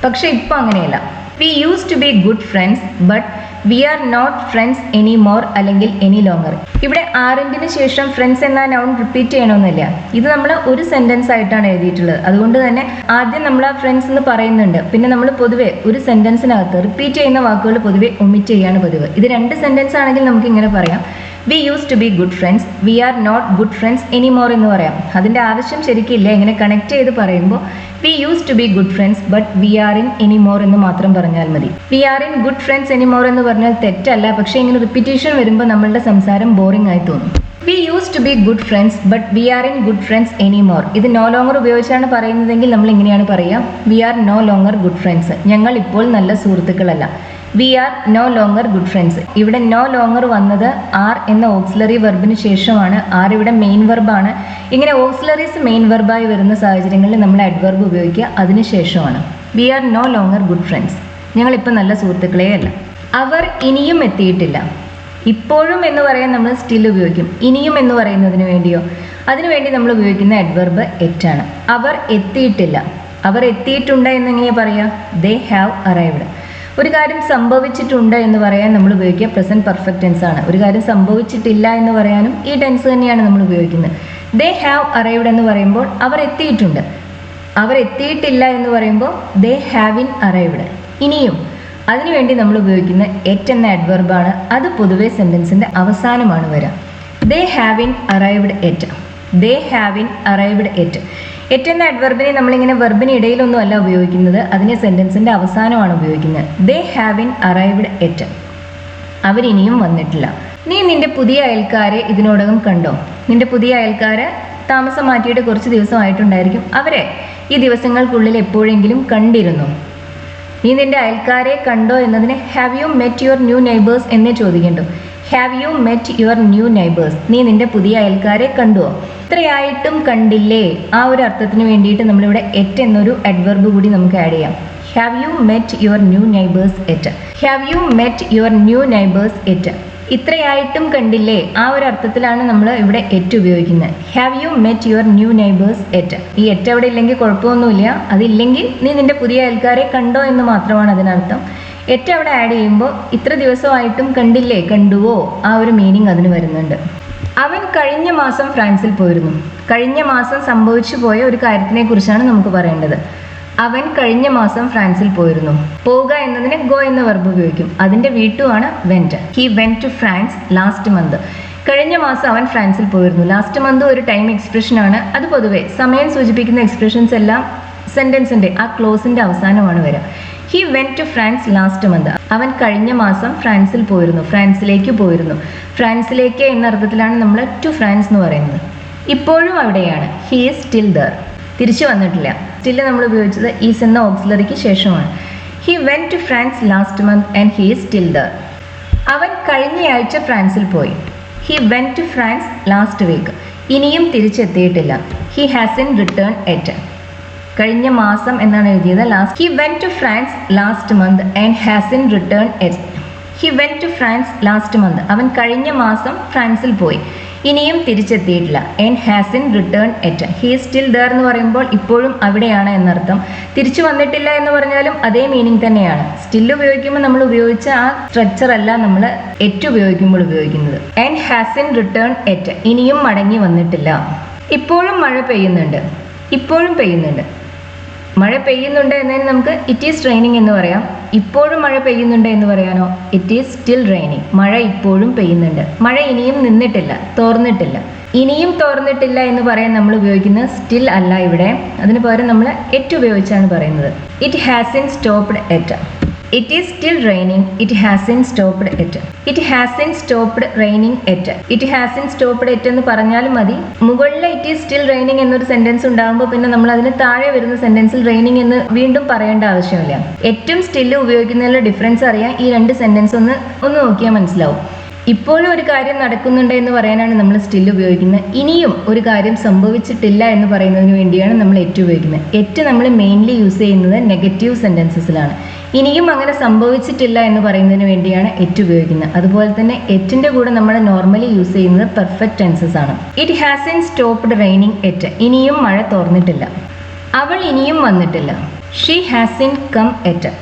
പക്ഷെ ഇപ്പോൾ അങ്ങനെയല്ല. We use to be good friends but we are not friends any more അല്ലെങ്കിൽ എനി ലോങ്ങർ. ഇവിടെ ആറിൻ്റിന് ശേഷം ഫ്രണ്ട്സ് എന്ന നൗൺ റിപ്പീറ്റ് ചെയ്യണമെന്നില്ല. ഇത് നമ്മൾ ഒരു സെൻറ്റൻസ് ആയിട്ടാണ് എഴുതിയിട്ടുള്ളത്. അതുകൊണ്ട് തന്നെ ആദ്യം നമ്മൾ ആ ഫ്രണ്ട്സ് എന്ന് പറയുന്നുണ്ട്. പിന്നെ നമ്മൾ പൊതുവെ ഒരു സെൻറ്റൻസിനകത്ത് റിപ്പീറ്റ് ചെയ്യുന്ന വാക്കുകൾ പൊതുവെ ഒമിറ്റ് ചെയ്യാണ് പതിവ്. ഇത് 2 സെൻറ്റൻസ് ആണെങ്കിൽ നമുക്ക് ഇങ്ങനെ പറയാം. We use to be good friends, we are not good friends any more എന്ന് പറയാം. അതിൻ്റെ ആവശ്യം ശരിക്കില്ല. ഇങ്ങനെ കണക്ട് ചെയ്ത് പറയുമ്പോൾ we use to be good friends but we aren't any more എന്ന് മാത്രം പറഞ്ഞാൽ മതി. We aren't good friends any more എന്ന് പറഞ്ഞാൽ തെറ്റല്ല. പക്ഷേ ഇങ്ങനെ റിപ്പീറ്റേഷൻ വരുമ്പോൾ നമ്മളുടെ സംസാരം ബോറിംഗ് ആയി തോന്നും. We use to be good friends but we aren't good friends any more. ഇത് നോ ലോങ്ങർ ഉപയോഗിച്ചാണ് പറയുന്നതെങ്കിൽ നമ്മൾ ഇങ്ങനെയാണ് പറയുക. We are no longer good friends. ഞങ്ങൾ ഇപ്പോൾ നല്ല സുഹൃത്തുക്കളല്ല. We are no longer good friends. ഇവിടെ നോ ലോങ്ങർ വന്നത് ആർ എന്ന ഓക്സിലറി വെർബിന് ശേഷമാണ്. ആർ ഇവിടെ മെയിൻ വെർബാണ്. ഇങ്ങനെ ഓക്സിലറീസ് മെയിൻ വെർബായി വരുന്ന സാഹചര്യങ്ങളിൽ നമ്മൾ അഡ്വർബ് ഉപയോഗിക്കുക അതിന് ശേഷമാണ്. We are no longer good friends. ഞങ്ങളിപ്പോൾ നല്ല സുഹൃത്തുക്കളേ അല്ല. അവർ ഇനിയും എത്തിയിട്ടില്ല. ഇപ്പോഴും എന്ന് പറയാൻ നമ്മൾ സ്റ്റിൽ ഉപയോഗിക്കും. ഇനിയും എന്ന് പറയുന്നതിന് വേണ്ടിയോ അതിനുവേണ്ടി നമ്മൾ ഉപയോഗിക്കുന്ന അഡ്വർബ് എറ്റാണ്. അവർ എത്തിയിട്ടില്ല. അവർ എത്തിയിട്ടുണ്ട് എന്നെങ്ങനെയാണ് പറയുക? They have arrived. ഒരു കാര്യം സംഭവിച്ചിട്ടുണ്ട് എന്ന് പറയാൻ നമ്മൾ ഉപയോഗിക്കുക പ്രസന്റ് പെർഫെക്റ്റ് ടെൻസ് ആണ്. ഒരു കാര്യം സംഭവിച്ചിട്ടില്ല എന്ന് പറയാനും ഈ ടെൻസ് തന്നെയാണ് നമ്മൾ ഉപയോഗിക്കുന്നത്. ദേ ഹാവ് അറൈവ്ഡ് എന്ന് പറയുമ്പോൾ അവർ എത്തിയിട്ടുണ്ട്. അവർ എത്തിയിട്ടില്ല എന്ന് പറയുമ്പോൾ ദേ ഹാവ് ഇൻ അറൈവ്ഡ്. ഇനിയും അതിനുവേണ്ടി നമ്മൾ ഉപയോഗിക്കുന്ന എറ്റ് എന്ന അഡ്വർബാണ്. അത് പൊതുവെ സെൻറ്റൻസിൻ്റെ അവസാനമാണ് വരിക. They haven't arrived yet. They haven't arrived yet. Yet എന്ന അഡ്വർബിനെ നമ്മളിങ്ങനെ വെർബിന് ഇടയിലൊന്നും അല്ല ഉപയോഗിക്കുന്നത്. അതിനെ സെൻറ്റൻസിൻ്റെ അവസാനമാണ് ഉപയോഗിക്കുന്നത്. They haven't arrived yet. അവരിനിയും വന്നിട്ടില്ല. നീ നിന്റെ പുതിയ അയൽക്കാരെ ഇതിനോടകം കണ്ടോ? നിന്റെ പുതിയ അയൽക്കാരെ താമസം മാറ്റിയിട്ട് കുറച്ച് ദിവസമായിട്ടുണ്ടായിരിക്കും. അവരെ ഈ ദിവസങ്ങൾക്കുള്ളിൽ എപ്പോഴെങ്കിലും കണ്ടിരുന്നു. നീ നിന്റെ അയൽക്കാരെ കണ്ടോ എന്നതിന് have U met your new neighbours എന്നേ ചോദിക്കേണ്ടു. Have U met your new neighbours. നീ നിന്റെ പുതിയ അയൽക്കാരെ കണ്ടുവോ? ഇത്രയായിട്ടും കണ്ടില്ലേ? ആ ഒരു അർത്ഥത്തിന് വേണ്ടിയിട്ട് നമ്മളിവിടെ എറ്റ് എന്നൊരു അഡ്വർബ് കൂടി നമുക്ക് ആഡ് ചെയ്യാം. Have U met your new neighbours yet. Have U met your new neighbours yet. ഇത്രയായിട്ടും കണ്ടില്ലേ? ആ ഒരു അർത്ഥത്തിലാണ് നമ്മൾ ഇവിടെ എറ്റ് ഉപയോഗിക്കുന്നത്. ഹാവ് U met your new neighbours എറ്റ്. ഈ എറ്റ് അവിടെ ഇല്ലെങ്കിൽ കുഴപ്പമൊന്നുമില്ല. അതില്ലെങ്കിൽ നീ നിന്റെ പുതിയ അയൽക്കാരെ കണ്ടോ എന്ന് മാത്രമാണ് അതിനർത്ഥം. എറ്റ് അവിടെ ആഡ് ചെയ്യുമ്പോൾ ഇത്ര ദിവസമായിട്ടും കണ്ടില്ലേ, കണ്ടുവോ, ആ ഒരു മീനിങ് അതിന് വരുന്നുണ്ട്. അവൻ കഴിഞ്ഞ മാസം ഫ്രാൻസിൽ പോയിരുന്നു. കഴിഞ്ഞ മാസം സംഭവിച്ചു പോയ ഒരു കാര്യത്തിനെ കുറിച്ചാണ് നമുക്ക് പറയേണ്ടത്. അവൻ കഴിഞ്ഞ മാസം ഫ്രാൻസിൽ പോയിരുന്നു. പോവുക എന്നതിന് ഗോ എന്ന വെർബ് ഉപയോഗിക്കും. അതിന്റെ വീട്ടുമാണ് went. He went to France last month. കഴിഞ്ഞ മാസം അവൻ ഫ്രാൻസിൽ പോയിരുന്നു. ലാസ്റ്റ് മന്ത് ഒരു ടൈം എക്സ്പ്രഷൻ ആണ്. അത് പൊതുവെ സമയം സൂചിപ്പിക്കുന്ന എക്സ്പ്രഷൻസ് എല്ലാം സെന്റൻസിന്റെ ആ ക്ലോസിന്റെ അവസാനമാണ് വരിക. He went to France last month. അവൻ കഴിഞ്ഞ മാസം ഫ്രാൻസിൽ പോയിരുന്നു, ഫ്രാൻസിലേക്ക് പോയിരുന്നു. ഫ്രാൻസിലേക്ക് എന്ന അർത്ഥത്തിലാണ് നമ്മൾ ടു ഫ്രാൻസ് എന്ന് പറയുന്നത്. ഇപ്പോഴും അവിടെയാണ്. He is still there. തിരിച്ചു വന്നിട്ടില്ല. സ്റ്റിൽ നമ്മൾ ഉപയോഗിച്ചത് ഈസ് എന്ന ഓക്സിലറിക്ക് ശേഷമാണ്. He went to France last month and he is still there. അവൻ കഴിഞ്ഞയാഴ്ച ഫ്രാൻസിൽ പോയി. He went to France last week. ഇനിയും തിരിച്ചെത്തിയിട്ടില്ല. He hasn't return yet. കഴിഞ്ഞ മാസം എന്നാണ് എഴുതിയത്. Last. He went to France last month and hasn't return yet. He went to France last month. അവൻ കഴിഞ്ഞ മാസം ഫ്രാൻസിൽ പോയി, ഇനിയും തിരിച്ചെത്തിയിട്ടില്ല. And hasn't return yet. He is still there എന്ന് പറയുമ്പോൾ ഇപ്പോഴും അവിടെയാണ് എന്നർത്ഥം. തിരിച്ചു വന്നിട്ടില്ല എന്ന് പറഞ്ഞാലും അതേ മീനിങ് തന്നെയാണ്. സ്റ്റിൽ ഉപയോഗിക്കുമ്പോൾ നമ്മൾ ഉപയോഗിച്ച ആ സ്ട്രക്ചർ അല്ല നമ്മൾ എറ്റ് ഉപയോഗിക്കുമ്പോൾ ഉപയോഗിക്കുന്നത്. And hasn't return yet. ഇനിയും മടങ്ങി വന്നിട്ടില്ല. ഇപ്പോഴും മഴ പെയ്യുന്നുണ്ട്. ഇപ്പോഴും പെയ്യുന്നുണ്ട്. മഴ പെയ്യുന്നുണ്ട് എന്നതിന് നമുക്ക് ഇറ്റ് ഈസ് റെയിനിങ് എന്ന് പറയാം. ഇപ്പോഴും മഴ പെയ്യുന്നുണ്ട് എന്ന് പറയാനോ ഇറ്റ് ഈസ് സ്റ്റിൽ റെയിനിങ്. മഴ ഇപ്പോഴും പെയ്യുന്നുണ്ട്. മഴ ഇനിയും നിന്നിട്ടില്ല, തോർന്നിട്ടില്ല. ഇനിയും തോർന്നിട്ടില്ല എന്ന് പറയാൻ നമ്മൾ ഉപയോഗിക്കുന്നത് സ്റ്റിൽ അല്ല ഇവിടെ. അതിന് പകരം നമ്മൾ എറ്റ് ഉപയോഗിച്ചാണ് പറയുന്നത്. It hasn't stopped yet. It is still raining. It hasn't stopped yet. It hasn't stopped raining yet. It hasn't stopped yet എന്ന് പറഞ്ഞാലും മതി. മുകളിൽ ഇറ്റ് ഈസ് സ്റ്റിൽ റെയിനിങ് എന്നൊരു സെന്റൻസ് ഉണ്ടാകുമ്പോൾ പിന്നെ നമ്മൾ അതിന് താഴെ വരുന്ന സെന്റൻസിൽ റെയിനിങ് എന്ന് വീണ്ടും പറയേണ്ട ആവശ്യമില്ല. എറ്റും സ്റ്റില്ലും ഉപയോഗിക്കുന്നതിലുള്ള ഡിഫറൻസ് അറിയാൻ ഈ രണ്ട് സെന്റൻസ് ഒന്ന് നോക്കിയാൽ മനസ്സിലാവും. ഇപ്പോഴും ഒരു കാര്യം നടക്കുന്നുണ്ട് എന്ന് പറയാനാണ് നമ്മൾ സ്റ്റിൽ ഉപയോഗിക്കുന്നത്. ഇനിയും ഒരു കാര്യം സംഭവിച്ചിട്ടില്ല എന്ന് പറയുന്നതിന് വേണ്ടിയാണ് നമ്മൾ എറ്റ് ഉപയോഗിക്കുന്നത്. എറ്റ് നമ്മൾ മെയിൻലി യൂസ് ചെയ്യുന്നത് നെഗറ്റീവ് സെന്റൻസസിലാണ്. ഇനിയും അങ്ങനെ സംഭവിച്ചിട്ടില്ല എന്ന് പറയുന്നതിന് വേണ്ടിയാണ് എറ്റ് ഉപയോഗിക്കുന്നത്. അതുപോലെ തന്നെ എറ്റിന്റെ കൂടെ നമ്മൾ നോർമലി യൂസ് ചെയ്യുന്നത് പെർഫെക്റ്റ് ടെൻസസ് ആണ്. It hasn't stopped raining yet. ഇനിയും മഴ തോർന്നിട്ടില്ല. അവൾ ഇനിയും വന്നിട്ടില്ല. She hasn't come yet.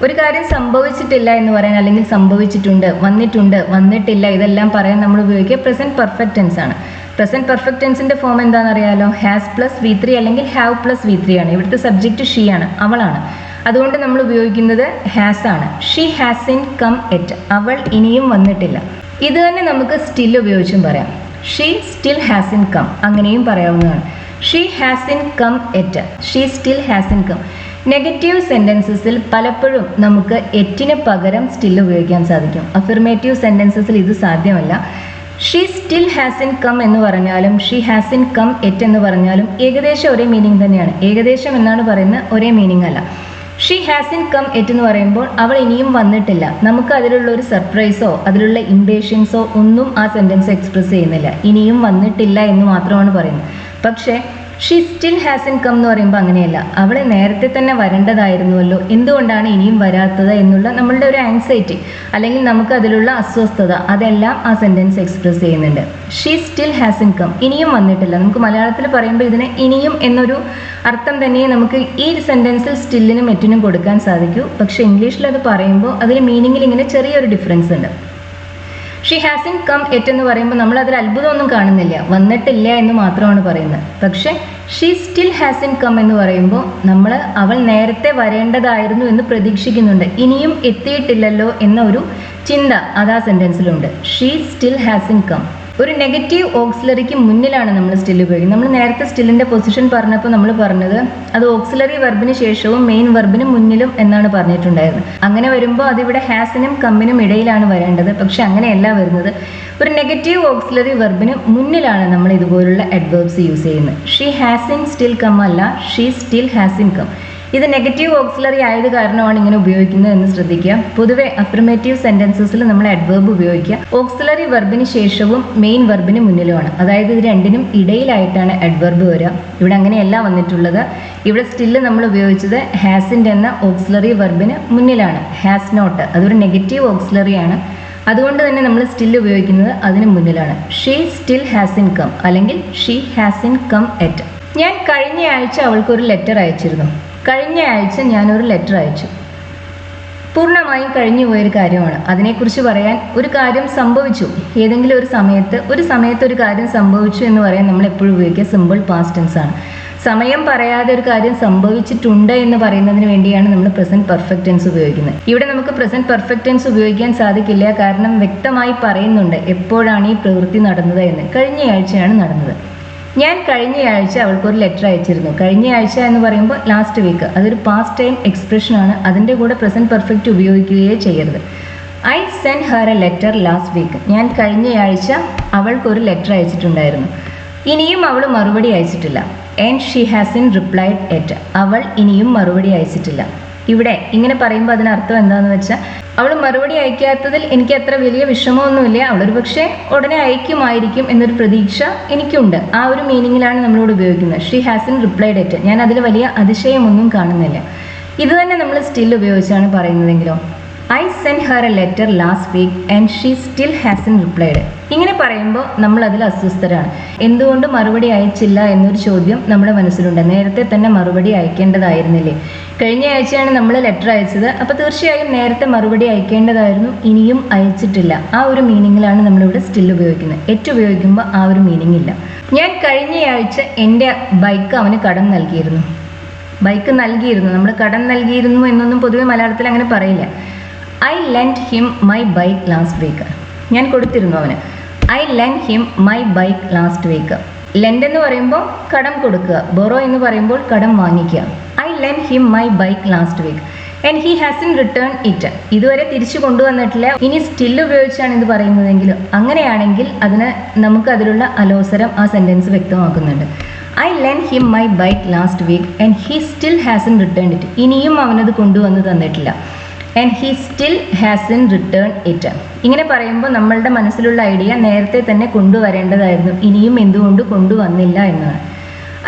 ഒരു കാര്യം സംഭവിച്ചിട്ടില്ല എന്ന് പറയാൻ, അല്ലെങ്കിൽ സംഭവിച്ചിട്ടുണ്ട്, വന്നിട്ടുണ്ട്, വന്നിട്ടില്ല, ഇതെല്ലാം പറയാൻ നമ്മൾ ഉപയോഗിക്കുക പ്രസന്റ് പെർഫെക്റ്റ് ടെൻസ് ആണ്. പ്രസന്റ് പെർഫെക്റ്റ് ടെൻസിന്റെ ഫോം എന്താണെന്ന് അറിയാലോ? ഹാസ് പ്ലസ് V3 അല്ലെങ്കിൽ ഹാവ് പ്ലസ് V3 ആണ്. ഇവിടുത്തെ സബ്ജക്റ്റ് ഷീ ആണ്, അവളാണ്. അതുകൊണ്ട് നമ്മൾ ഉപയോഗിക്കുന്നത് ഹാസ് ആണ്. She hasn't come yet. അവൾ ഇനിയും വന്നിട്ടില്ല. ഇത് തന്നെ നമുക്ക് സ്റ്റിൽ ഉപയോഗിച്ചും പറയാം. She still hasn't come. അങ്ങനെയും പറയാവുന്നതാണ്. She hasn't come yet. She still hasn't come. Negative സെന്റൻസസിൽ പലപ്പോഴും നമുക്ക് എറ്റിന് പകരം സ്റ്റിൽ ഉപയോഗിക്കാൻ സാധിക്കും. അഫിർമേറ്റീവ് സെന്റൻസസിൽ ഇത് സാധ്യമല്ല. ഷീ സ്റ്റിൽ ഹാസിൻ കം എന്ന് പറഞ്ഞാലും ഷീ ഹാസിൻ കം എറ്റ് എന്ന് പറഞ്ഞാലും ഏകദേശം ഒരേ മീനിങ് തന്നെയാണ്. ഏകദേശം എന്നാണ് പറയുന്നത്, ഒരേ മീനിങ് അല്ല. ഷീ ഹാസിൻ കം എറ്റ് എന്ന് പറയുമ്പോൾ അവൾ ഇനിയും വന്നിട്ടില്ല. നമുക്ക് അതിലുള്ള ഒരു സർപ്രൈസോ അതിലുള്ള ഇംപേഷ്യൻസോ ഒന്നും ആ സെന്റൻസ് എക്സ്പ്രസ് ചെയ്യുന്നില്ല. ഇനിയും വന്നിട്ടില്ല എന്ന് മാത്രമാണ് പറയുന്നത്. പക്ഷേ ഷീ സ്റ്റിൽ ഹാസൻ കം എന്ന് പറയുമ്പോൾ അങ്ങനെയല്ല. അവളെ നേരത്തെ തന്നെ വരേണ്ടതായിരുന്നുവല്ലോ, എന്തുകൊണ്ടാണ് ഇനിയും വരാത്തത് എന്നുള്ള നമ്മളുടെ ഒരു ആങ്സൈറ്റി അല്ലെങ്കിൽ നമുക്ക് അതിലുള്ള അസ്വസ്ഥത, അതെല്ലാം ആ സെന്റൻസ് എക്സ്പ്രസ് ചെയ്യുന്നുണ്ട്. She still hasn't come. ഇനിയും വന്നിട്ടില്ല. നമുക്ക് മലയാളത്തിൽ പറയുമ്പോൾ ഇതിന് ഇനിയും എന്നൊരു അർത്ഥം തന്നെ നമുക്ക് ഈ സെന്റൻസിൽ സ്റ്റില്ലിനും എറ്റിനും കൊടുക്കാൻ സാധിക്കൂ. പക്ഷെ ഇംഗ്ലീഷിൽ അത് പറയുമ്പോൾ അതിന് മീനിങ്ങിൽ ഇങ്ങനെ ചെറിയൊരു ഡിഫറൻസ് ഉണ്ട്. ഷീ ഹാസിൻ കം എറ്റ് എന്ന് പറയുമ്പോൾ നമ്മൾ അതിൽ അത്ഭുതമൊന്നും കാണുന്നില്ല, വന്നിട്ടില്ല എന്ന് മാത്രമാണ് പറയുന്നത്. പക്ഷെ ഷീ സ്റ്റിൽ ഹാസിൻ കം എന്ന് പറയുമ്പോൾ നമ്മൾ അവൾ നേരത്തെ വരേണ്ടതായിരുന്നു എന്ന് പ്രതീക്ഷിക്കുന്നുണ്ട്. ഇനിയും എത്തിയിട്ടില്ലല്ലോ എന്ന ഒരു ചിന്ത അതാ സെന്റൻസിലുണ്ട്. She still hasn't come. ഒരു നെഗറ്റീവ് ഓക്സിലറിക്ക് മുന്നിലാണ് നമ്മൾ സ്റ്റിൽ ഉപയോഗിക്കുന്നത്. നമ്മൾ നേരത്തെ സ്റ്റില്ലിന്റെ പൊസിഷൻ പറഞ്ഞപ്പോൾ നമ്മൾ പറഞ്ഞത് അത് ഓക്സിലറി വെർബിന് ശേഷവും മെയിൻ വെർബിന് മുന്നിലും എന്നാണ് പറഞ്ഞിട്ടുണ്ടായിരുന്നത്. അങ്ങനെ വരുമ്പോൾ അതിവിടെ ഹാസിനും കമ്മിനും ഇടയിലാണ് വരേണ്ടത്. പക്ഷെ അങ്ങനെയല്ല വരുന്നത്. ഒരു നെഗറ്റീവ് ഓക്സിലറി വെർബിന് മുന്നിലാണ് നമ്മൾ ഇതുപോലുള്ള അഡ്വേർബ്സ് യൂസ് ചെയ്യുന്നത്. ഷീ ഹാസിൻ സ്റ്റിൽ കം അല്ല, ഷീ സ്റ്റിൽ ഹാസിൻ കം. ഇത് നെഗറ്റീവ് ഓക്സിലറി ആയത് കാരണമാണ് ഇങ്ങനെ ഉപയോഗിക്കുന്നത് എന്ന് ശ്രദ്ധിക്കുക. പൊതുവെ അഫർമേറ്റീവ് സെന്റൻസസിൽ നമ്മൾ അഡ്വേർബ് ഉപയോഗിക്കുക ഓക്സിലറി വെർബിന് ശേഷവും മെയിൻ വെർബിന് മുന്നിലുമാണ്. അതായത് ഇത് രണ്ടിനും ഇടയിലായിട്ടാണ് അഡ്വേർബ് വരിക. ഇവിടെ അങ്ങനെയല്ല വന്നിട്ടുള്ളത്. ഇവിടെ സ്റ്റിൽ നമ്മൾ ഉപയോഗിച്ചത് ഹാസിൻ്റെ എന്ന ഓക്സിലറി വെർബിന് മുന്നിലാണ്. ഹാസ് നോട്ട് അതൊരു നെഗറ്റീവ് ഓക്സിലറി ആണ്. അതുകൊണ്ട് തന്നെ നമ്മൾ സ്റ്റിൽ ഉപയോഗിക്കുന്നത് അതിന് മുന്നിലാണ്. ഷീ സ്റ്റിൽ ഹാസിൻ കം അല്ലെങ്കിൽ ഷീ ഹാസിൻ കം എറ്റ്. ഞാൻ കഴിഞ്ഞ ആഴ്ച അവൾക്കൊരു ലെറ്റർ അയച്ചിരുന്നു. കഴിഞ്ഞ ആഴ്ച ഞാനൊരു ലെറ്റർ അയച്ചു. പൂർണ്ണമായും കഴിഞ്ഞു പോയൊരു കാര്യമാണ്. അതിനെക്കുറിച്ച് പറയാൻ ഒരു കാര്യം സംഭവിച്ചു, ഏതെങ്കിലും ഒരു സമയത്ത് ഒരു കാര്യം സംഭവിച്ചു എന്ന് പറയാൻ നമ്മൾ എപ്പോഴും ഉപയോഗിക്കുക സിമ്പിൾ പാസ്റ്റ് ടെൻസ് ആണ്. സമയം പറയാതെ ഒരു കാര്യം സംഭവിച്ചിട്ടുണ്ട് എന്ന് പറയുന്നതിന് വേണ്ടിയാണ് നമ്മൾ പ്രസന്റ് പെർഫെക്റ്റ് ടെൻസ് ഉപയോഗിക്കുന്നത്. ഇവിടെ നമുക്ക് പ്രസന്റ് പെർഫെക്റ്റ് ടെൻസ് ഉപയോഗിക്കാൻ സാധിക്കില്ല, കാരണം വ്യക്തമായി പറയുന്നുണ്ട് എപ്പോഴാണ് ഈ പ്രവൃത്തി നടന്നത് എന്ന്. കഴിഞ്ഞയാഴ്ചയാണ് നടന്നത്. ഞാൻ കഴിഞ്ഞയാഴ്ച അവൾക്കൊരു ലെറ്റർ അയച്ചിരുന്നു. കഴിഞ്ഞയാഴ്ച എന്ന് പറയുമ്പോൾ ലാസ്റ്റ് വീക്ക്, അതൊരു പാസ്റ്റ് ടൈം എക്സ്പ്രഷൻ ആണ്. അതിൻ്റെ കൂടെ പ്രസന്റ് പെർഫെക്റ്റ് ഉപയോഗിക്കുകയേ ചെയ്യരുത്. I send her a letter last week. ഞാൻ കഴിഞ്ഞയാഴ്ച അവൾക്കൊരു ലെറ്റർ അയച്ചിട്ടുണ്ടായിരുന്നു. ഇനിയും അവൾ മറുപടി അയച്ചിട്ടില്ല. And she hasn't replied yet. അവൾ ഇനിയും മറുപടി അയച്ചിട്ടില്ല. ഇവിടെ ഇങ്ങനെ പറയുമ്പോൾ അതിനർത്ഥം എന്താണെന്ന് വെച്ചാൽ, അവൾ മറുപടി അയക്കാത്തതിൽ എനിക്ക് അത്ര വലിയ വിഷമമൊന്നുമില്ല, അവളൊരു പക്ഷേ ഉടനെ അയക്കുമായിരിക്കും എന്നൊരു പ്രതീക്ഷ എനിക്കുണ്ട്. ആ ഒരു മീനിങ്ങിലാണ് നമ്മളോട് ഉപയോഗിക്കുന്നത്. She hasn't replied yet. ഞാൻ അതിൽ വലിയ അതിശയമൊന്നും കാണുന്നില്ല. ഇത് തന്നെ നമ്മൾ സ്റ്റിൽ ഉപയോഗിച്ചാണ് പറയുന്നതെങ്കിലോ, I send her a letter last week and she still hasn't replied. ഇങ്ങനെ പറയുമ്പോൾ നമ്മൾ അതിൽ അസ്വസ്ഥരാണ്. എന്തുകൊണ്ട് മറുപടി അയച്ചില്ല എന്നൊരു ചോദ്യം നമ്മുടെ മനസ്സിലുണ്ട്. നേരത്തെ തന്നെ മറുപടി അയക്കേണ്ടതായിരുന്നില്ലേ? കഴിഞ്ഞ ആഴ്ചയാണ് നമ്മൾ ലെറ്റർ അയച്ചത്, അപ്പോൾ തീർച്ചയായും നേരത്തെ മറുപടി അയക്കേണ്ടതായിരുന്നു, ഇനിയും അയച്ചിട്ടില്ല. ആ ഒരു മീനിങ്ങിലാണ് നമ്മളിവിടെ സ്റ്റിൽ ഉപയോഗിക്കുന്നത്. എറ്റ് ഉപയോഗിക്കുമ്പോൾ ആ ഒരു മീനിങ് ഇല്ല. ഞാൻ കഴിഞ്ഞയാഴ്ച എൻ്റെ ബൈക്ക് അവന് കടം നൽകിയിരുന്നു. നമ്മൾ കടം നൽകിയിരുന്നു എന്നൊന്നും പൊതുവെ മലയാളത്തിൽ അങ്ങനെ പറയില്ല. I lend him my bike last week. ഞാൻ കൊടുത്തിരുന്നു അവന്. I lend him my bike last week. Lend എന്ന് പറയുമ്പോൾ കടം കൊടുക്കുക, ബൊറോ എന്ന് പറയുമ്പോൾ കടം വാങ്ങിക്കുക. I lend him my bike last week and he hasn't return it. ഇതുവരെ തിരിച്ചു കൊണ്ടുവന്നിട്ടില്ല. ഇനി സ്റ്റിൽ ഉപയോഗിച്ചാണ് ഇത് പറയുന്നതെങ്കിൽ, അങ്ങനെയാണെങ്കിൽ നമുക്ക് അതിലുള്ള അലോസരം ആ സെൻറ്റൻസ് വ്യക്തമാക്കുന്നുണ്ട്. I lend him my bike last week and he still hasn't return it. ഇനിയും അവനത് കൊണ്ടുവന്ന് തന്നിട്ടില്ല. And he still hasn't return it. ഇങ്ങനെ പറയുമ്പോൾ നമ്മളുടെ മനസ്സിലുള്ള ഐഡിയ നേരത്തെ തന്നെ കൊണ്ടുവരേണ്ടതായിരുന്നു, ഇനിയും എന്തുകൊണ്ട് കൊണ്ടുവന്നില്ല എന്നാണ്.